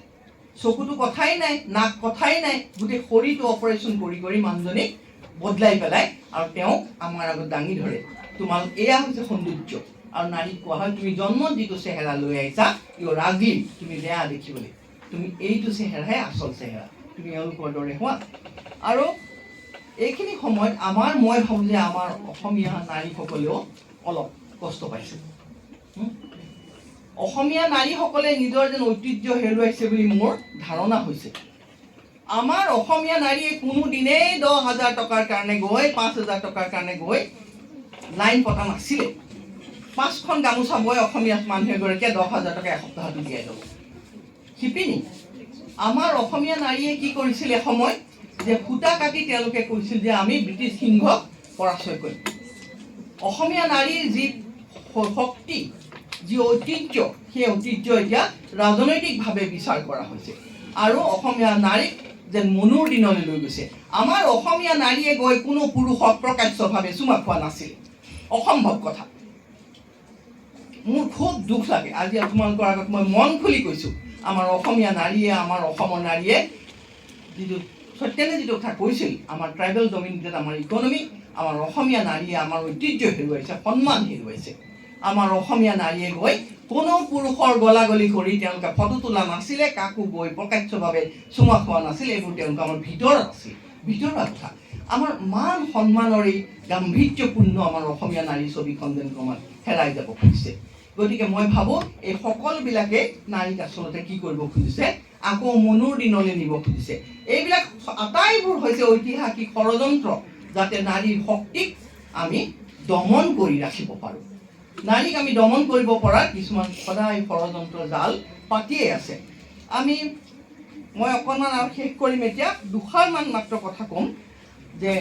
চকুটো কথাই নাই, নাক কথাই নাই, গোটেই শৰীৰটো অপাৰেশ্যন কৰি কৰি মানুহজনীক বদলাই পেলাই আৰু তেওঁক আমাৰ আগত দাঙি ধৰে। তোমালোক এয়া হৈছে সৌন্দৰ্য। আৰু নাৰীক কোৱা হয় তুমি জন্মত যিটো চেহেৰা লৈ আহিছা ইয়ৰ আগলি, তুমি বেয়া দেখিবলৈ, তুমি এইটো চেহেৰাহে আচল চেহেৰা, তুমি এওঁলোকৰ দৰে হোৱা। আৰু এইখিনি সময়ত মই ভাবোঁ যে আমাৰ অসমীয়া নাৰীসকলেও অলপ কষ্ট পাইছে। অসমীয়া নাৰীসকলে নিজৰ যেন ঐতিহ্য হেৰুৱাইছে বুলি মোৰ ধাৰণা হৈছে। আমাৰ অসমীয়া নাৰীয়ে কোনো দিনেই 10,000 টকাৰ কাৰণে গৈ 5,000 টকাৰ কাৰণে গৈ লাইন পতা নাছিলে। 5খন গামোচা বৈ অসমীয়া মানুহ এগৰাকীয়ে 10,000 টকা এসপ্তাহত উলিয়াই ল'ব। শিপিনী আমাৰ অসমীয়া নাৰীয়ে কি কৰিছিল এসময়, যে সূতা কাটি তেওঁলোকে কৈছিল যে আমি ব্ৰিটিছ সিংহক পৰাজয় কৰিম। অসমীয়া নাৰীৰ যি শক্তি, যি ঐতিহ্য, সেই ঐতিহ্য এতিয়া ৰাজনৈতিকভাৱে বিচাৰ কৰা হৈছে আৰু অসমীয়া নাৰীক যেন মনুৰ দিনলৈ লৈ গৈছে। আমাৰ অসমীয়া নাৰীয়ে গৈ কোনো পুৰুষক প্ৰকাশ্যভাৱে চুমা খোৱা নাছিল। অসম্ভৱ কথা। মোৰ খুব দুখ লাগে। আজি তোমালোকৰ আগত মই মন খুলি কৈছোঁ, আমাৰ অসমীয়া নাৰীয়ে, আমাৰ অসমৰ নাৰীয়ে যিটো সত্যেনে যিটো কথা কৈছিল, আমাৰ ট্ৰাইবেল ডমিনেটেড আমাৰ ইকনমি, আমাৰ অসমীয়া নাৰীয়ে আমাৰ ঐতিহ্য হেৰুৱাইছে, সন্মান হেৰুৱাইছে। আমাৰ অসমীয়া নাৰীয়ে গৈ কোনো পুৰুষৰ গলাগলি কৰি তেওঁলোকে ফটো তোলা নাছিলে, কাকো গৈ প্ৰকাশ্যভাৱে চুমা খোৱা নাছিলে। এইবোৰ তেওঁলোকে আমাৰ ভিতৰত আছিল, ভিতৰুৱা কথা। আমাৰ মান সন্মানৰ এই গাম্ভীৰ্যপূৰ্ণ আমাৰ অসমীয়া নাৰী ছবিখন যেন ক্ৰমাৎ হেৰাই যাব খুজিছে। গতিকে মই ভাবোঁ এই সকলোবিলাকে নাৰীক আচলতে কি কৰিব খুজিছে, আকৌ মনুৰ দিনলৈ নিব খুজিছে। এইবিলাক আটাইবোৰ হৈছে ঐতিহাসিক ষড়যন্ত্ৰ, যাতে নাৰীৰ শক্তিক আমি দমন কৰি ৰাখিব পাৰোঁ। নাৰীক আমি দমন কৰিব পৰা কিছুমান সদায় ষড়যন্ত্ৰ জাল পাতিয়ে আছে। মই অকণমান আৰু শেষ কৰিম এতিয়া, দুষাৰমান মাত্ৰ কথা ক'ম যে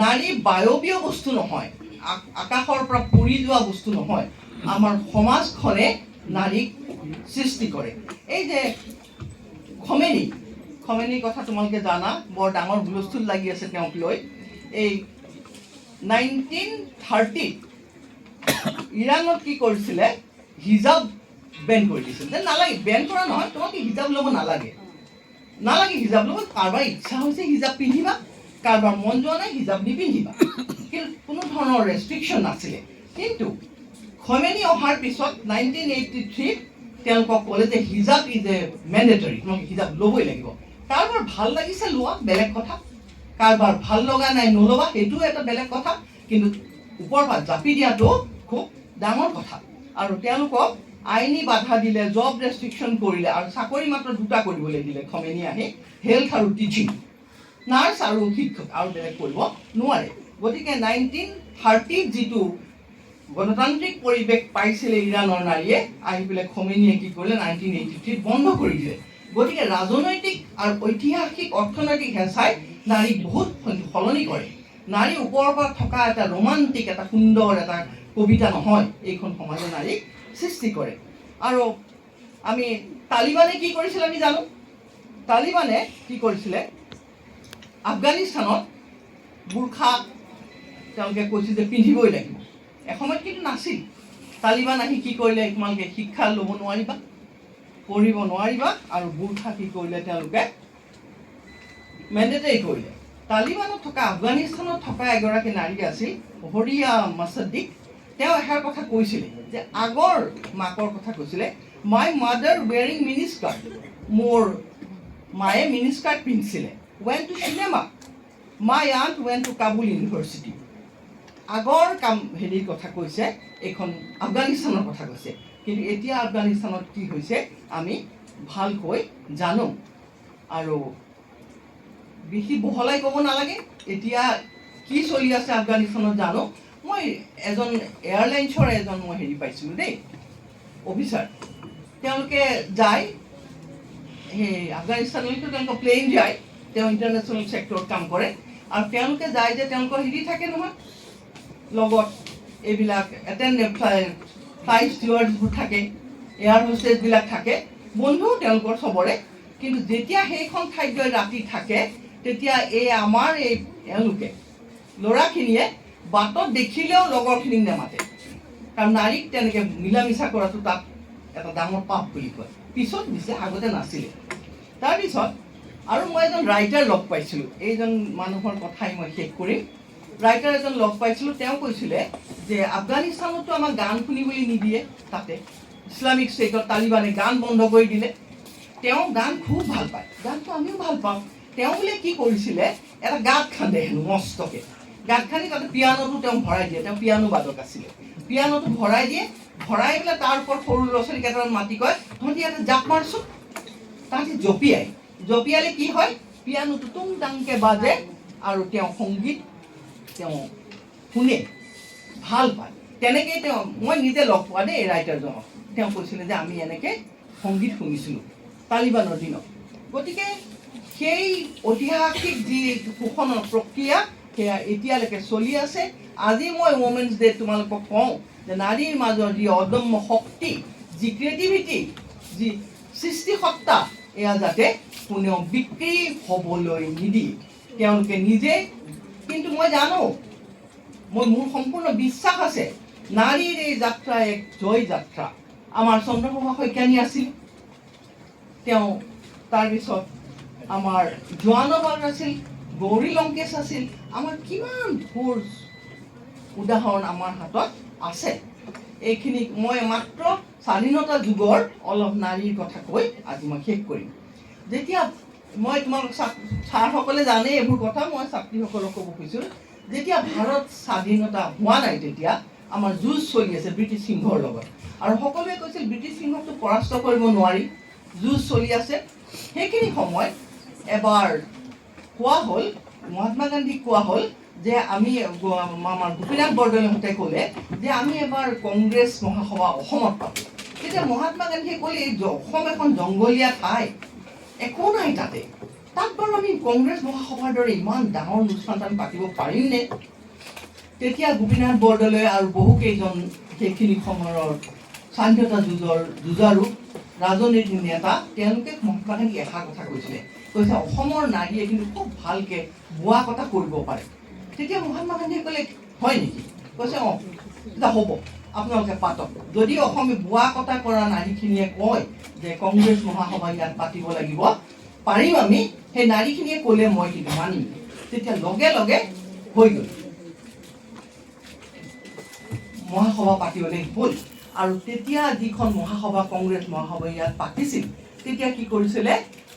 নাৰী বায়বীয় বস্তু নহয়, আকাশৰ পৰা পৰি যোৱা বস্তু নহয়। আমাৰ সমাজখনে নাৰীক সৃষ্টি কৰে। এই যে খমেনিৰ কথা তোমালোকে জানা, বৰ ডাঙৰ হুলস্থুল লাগি আছে তেওঁক লৈ। এই 1930 ইৰাণত কি কৰিছিলে, হিজাব বেন কৰি দিছিল। যে নালাগে, বেন কৰা নহয়, তোমাকে হিজাব ল'ব নালাগে হিজাব ল'ব। কাৰোবাৰ ইচ্ছা হৈছে হিজাব পিন্ধিবা, কাৰোবাৰ মন যোৱা নাই হিজাব নিপিন্ধিবা, কিন্তু কোনো ধৰণৰ ৰেষ্ট্ৰিকশ্যন নাছিলে। কিন্তু খমেনি অহাৰ পিছত 1983 তেওঁলোকক ক'লে যে হিজাব ইজ এ মেণ্ডেটৰী, তোমালোকে হিজাব ল'বই লাগিব। কাৰোবাৰ ভাল লাগিছে লোৱা, বেলেগ কথা। কাৰোবাৰ ভাল লগা নাই নল'বা, সেইটোও এটা বেলেগ কথা। কিন্তু ওপৰৰ পৰা জাপি দিয়াটো খুব ডাঙৰ কথা। আৰু তেওঁলোকক আইনী বাধা দিলে, জব ৰেষ্ট্ৰিকশ্যন কৰিলে, আৰু চাকৰি মাত্ৰ 2টা কৰিবলৈ দিলে খমেনি আহি, হেল্থ আৰু টিচিং, নাৰ্ছ আৰু শিক্ষক, আৰু বেলেগ কৰিব নোৱাৰে। গতিকে 1930 যিটো গণতান্ত্ৰিক পৰিৱেশ পাইছিলে ইৰাণৰ নাৰীয়ে, আহি পেলাই খমেনিয়ে কি কৰিলে 1983 বন্ধ কৰি দিলে। গতিকে ৰাজনৈতিক আৰু ঐতিহাসিক অৰ্থনৈতিক হেঁচাই নাৰীক বহুত সলনি কৰে। নাৰী ওপৰৰ পৰা থকা এটা ৰোমান্টিক, এটা সুন্দৰ এটা কবিতা নহয়, এইখন সমাজে নাৰীক সৃষ্টি কৰে। আৰু আমি তালিবানে কি কৰিছিল আমি জানো। তালিবানে কি কৰিছিলে, আফগানিস্তানত বুৰ্খা তেওঁলোকে কৈছিল যে পিন্ধিবই লাগিব। এসময়ত কিন্তু নাছিল। তালিবান আহি কি কৰিলে, তোমালোকে শিক্ষা ল'ব নোৱাৰিবা, পঢ়িব নোৱাৰিবা, আৰু বুৰ্খা কি কৰিলে তেওঁলোকে মেণ্ডেটৰী কৰিলে। তালিবানত থকা, আফগানিস্তানত থকা এগৰাকী নাৰী আছিল হৰিয়া মাছদ্দিক। তেওঁ এষাৰ কথা কৈছিলে যে আগৰ মাকৰ কথা কৈছিলে, মাই মাদাৰ ৱেৰিং মিনিস্কাৰ্ট, মোৰ মায়ে মিনিস্কাৰ্ট পিন্ধিছিলে। Went to cinema, my aunt went to Kabul university. আগৰ হেৰিৰ কথা কৈছে, এইখন আফগানিস্তানৰ কথা কৈছে। কিন্তু এতিয়া আফগানিস্তানত কি হৈছে আমি ভালকৈ জানো, আৰু বেছি বহলাই ক'ব নালাগে। এতিয়া কি চলি আছে আফগানিস্তানত জানো। মই এজন এয়াৰলাইন্সৰ মই হেৰি পাইছিলোঁ দেই, অফিচাৰ। তেওঁলোকে যায় সেই আফগানিস্তানলৈতো, তেওঁলোকৰ প্লেইন যায়, তেওঁ ইণ্টাৰনেশ্যনেল ছেক্টৰত কাম কৰে। আৰু তেওঁলোকে যায় যে তেওঁলোকৰ হেৰি থাকে নহয় লগত, এইবিলাক ফ্লাই ষ্টিৱাৰ্ডছবোৰ থাকে, এয়াৰ হোষ্টেছবিলাক থাকে। বন্ধু তেওঁলোকৰ চবৰে। কিন্তু যেতিয়া সেইখন ঠাইত গৈ ৰাতি থাকে তেতিয়া আমাৰ এওঁলোকে ল'ৰাখিনিয়ে বাটত দেখিলেও লগৰখিনিক নেমাতে, কাৰণ নাৰীক তেনেকৈ মিলা মিছা কৰাটো তাত এটা ডাঙৰ পাপ বুলি কয়। পিছত দিছে, আগতে নাছিলে। তাৰপিছত আৰু মই এজন ৰাইটাৰ লগ পাইছিলোঁ, এইজন মানুহৰ কথাই মই শেষ কৰিম। ৰাইটাৰ এজন লগ পাইছিলোঁ, তেওঁ কৈছিলে যে আফগানিস্তানতো আমাক গান শুনিবলৈ নিদিয়ে, তাতে ইছলামিক ষ্টেটত তালিবানে গান বন্ধ কৰি দিলে। তেওঁ গান খুব ভাল পায়, গানটো আমিও ভাল পাওঁ। তেওঁ বোলে কি কৰিছিলে, এটা গাঁত খান্দে হেনো মস্তকে, গাঁত খান্দি তাতে পিয়ানোটো তেওঁ ভৰাই দিয়ে, তেওঁ পিয়ানো বাদক আছিলে। পিয়ানোটো ভৰাই দিয়ে, ভৰাই পেলাই তাৰ ওপৰত সৰু ল'ৰা ছোৱালী কেইটামান মাতি কয়, তহঁতি ইয়াতে জাপ মাৰচোন। তাহাঁতি জঁপিয়ালে কি হয়, পিয়ানোটো টুং টাংকৈ বাজে আৰু তেওঁ সংগীত তেওঁ শুনে, ভাল পায়। তেনেকেই মই নিজে লগ পোৱা দেই ৰাইটাৰজনক। তেওঁ কৈছিলে যে আমি এনেকৈ সংগীত শুনিছিলোঁ তালিবানৰ দিনত। গতিকে সেই ঐতিহাসিক যি শোষণৰ প্ৰক্ৰিয়া সেয়া এতিয়ালৈকে চলি আছে। আজি মই ৱমেন্স ডে তোমালোকক কওঁ যে নাৰীৰ মাজৰ যি অদম্য শক্তি, যি ক্ৰিয়েটিভিটি, যি সৃষ্টিসত্তা, এয়া যাতে কোনেও বিক্ৰী হ'বলৈ নিদিয়ে, তেওঁলোকে নিজে। কিন্তু মই জানো, মোৰ সম্পূৰ্ণ বিশ্বাস আছে নাৰীৰ এই যাত্ৰা এক জয় যাত্ৰা। আমাৰ চন্দ্ৰপ্ৰভা শইকীয়ানী আছিল, তেওঁ তাৰপিছত আমাৰ জোৱানবাগ আছিল, গৌৰী লংকেশ আছিল। আমাৰ কিমান ভোৰ উদাহৰণ আমাৰ হাতত আছে। এইখিনি মই মাত্ৰ স্বাধীনতা যুগৰ অলপ নাৰীৰ কথা কৈ আজি মই শেষ কৰিম। যেতিয়া মই তোমালোক ছাৰসকলে জানে এইবোৰ কথা, মই ছাত্ৰীসকলক ক'ব খুজিছোঁ, যেতিয়া ভাৰত স্বাধীনতা হোৱা নাই তেতিয়া আমাৰ যুঁজ চলি আছে ব্ৰিটিছ সিংহৰ লগত, আৰু সকলোৱে কৈছিল ব্ৰিটিছ সিংহকতো পৰাস্ত কৰিব নোৱাৰি, যুঁজ চলি আছে। সেইখিনি সময়ত এবাৰ কোৱা হ'ল, মহাত্মা গান্ধীক কোৱা হ'ল যে আমি, আমাৰ গোপীনাথ বৰদলৈহঁতে ক'লে যে আমি এবাৰ কংগ্ৰেছ মহাসভা অসমত পাতোঁ। তেতিয়া মহাত্মা গান্ধীয়ে ক'লে এই অসম এখন জংঘলীয়া ঠাই, একো নাই তাতে, তাত বাৰু আমি কংগ্ৰেছ মহাসভাৰ দৰে ইমান ডাঙৰ অনুষ্ঠান আমি পাতিব পাৰিমনে? তেতিয়া গোপীনাথ বৰদলৈ আৰু বহুকেইজন সেইখিনি সময়ৰ স্বাধীনতা যুঁজাৰু ৰাজনীতিৰ নেতা, তেওঁলোকে মহাত্মা গান্ধীক এষাৰ কথা কৈছে অসমৰ নাৰীয়ে কিন্তু খুব ভালকৈ বোৱা কটা কৰিব পাৰে। তেতিয়া মহাত্মা গান্ধীয়ে ক'লে হয় নেকি? কৈছে অঁ, তেতিয়া হ'ব, আপোনালোকে পাতক। যদি অসমে বোৱা কটা কৰা নাৰীখিনিয়ে কয় যে কংগ্ৰেছ মহাসভা ইয়াত পাতিব লাগিব, পাৰিম আমি, সেই নাৰীখিনিয়ে ক'লে মই কিন্তু মানিম। তেতিয়া লগে লগে হৈ গ'ল, মহাসভা পাতিবলৈ হ'ল। আৰু তেতিয়া যিখন মহাসভা, কংগ্ৰেছ মহাসভা ইয়াত পাতিছিল, তেতিয়া কি কৰিছিলে,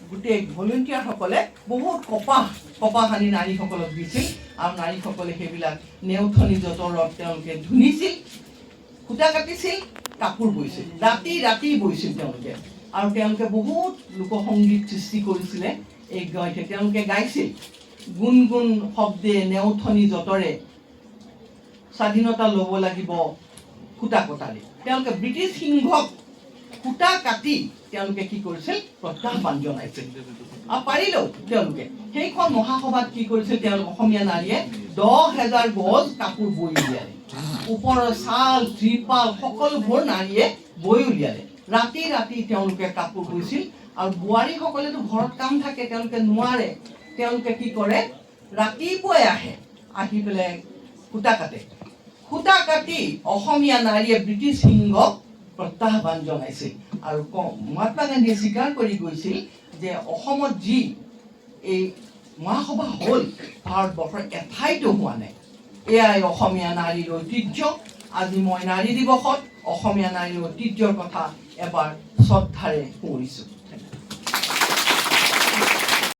গোটেই ভলেণ্টিয়াৰসকলে বহুত কপাহ আনি নাৰীসকলক দিছিল, আৰু নাৰীসকলে সেইবিলাক নেওথনি যঁতৰত তেওঁলোকে ধুনিছিল, সূতা কাটিছিল, কাপোৰ বৈছিল, ৰাতি ৰাতি বৈছিল তেওঁলোকে। আৰু তেওঁলোকে বহুত লোকসংগীত সৃষ্টি কৰিছিলে। এই তেওঁলোকে গাইছিল গুণগুণ শব্দে নেওথনি যঁতৰে, স্বাধীনতা ল'ব লাগিব সূতা কটাৰে। তেওঁলোকে ব্ৰিটিছ সিংহক সূতা কাটি তেওঁলোকে কি কৰিছিল, প্ৰত্যাহ্বান জনাইছিল, আৰু পাৰিলেও তেওঁলোকে সেইখন মহাসভাত কি কৰিছিল, তেওঁলোক অসমীয়া নাৰীয়ে 10,000 গজ কাপোৰ বৈ উলিয়ালে, ওপৰৰ ছাল ত্ৰিপাল সকলোবোৰ নাৰীয়ে বৈ উলিয়ালে। ৰাতি ৰাতি তেওঁলোকে কাপোৰ বৈছিল। আৰু বোৱাৰীসকলেতো ঘৰত কাম থাকে, তেওঁলোকে নোৱাৰে, তেওঁলোকে কি কৰে, ৰাতিপুৱাই আহি পেলাই সূতা কাটে, সূতা কাটি অসমীয়া নাৰীয়ে ব্ৰিটিছ সিংহক প্ৰত্যাহ্বান জনাইছিল। আৰু মহাত্মা গান্ধীয়ে স্বীকাৰ কৰি গৈছিল যে অসমত যি এই মহাসভা হ'ল, ভাৰতবৰ্ষৰ এঠাইতো হোৱা নাই। এয়াই অসমীয়া নাৰীৰ ঐতিহ্য। আজি মই নাৰী দিৱসত অসমীয়া নাৰীৰ ঐতিহ্যৰ কথা এবাৰ শ্ৰদ্ধাৰে সোঁৱৰিছোঁ।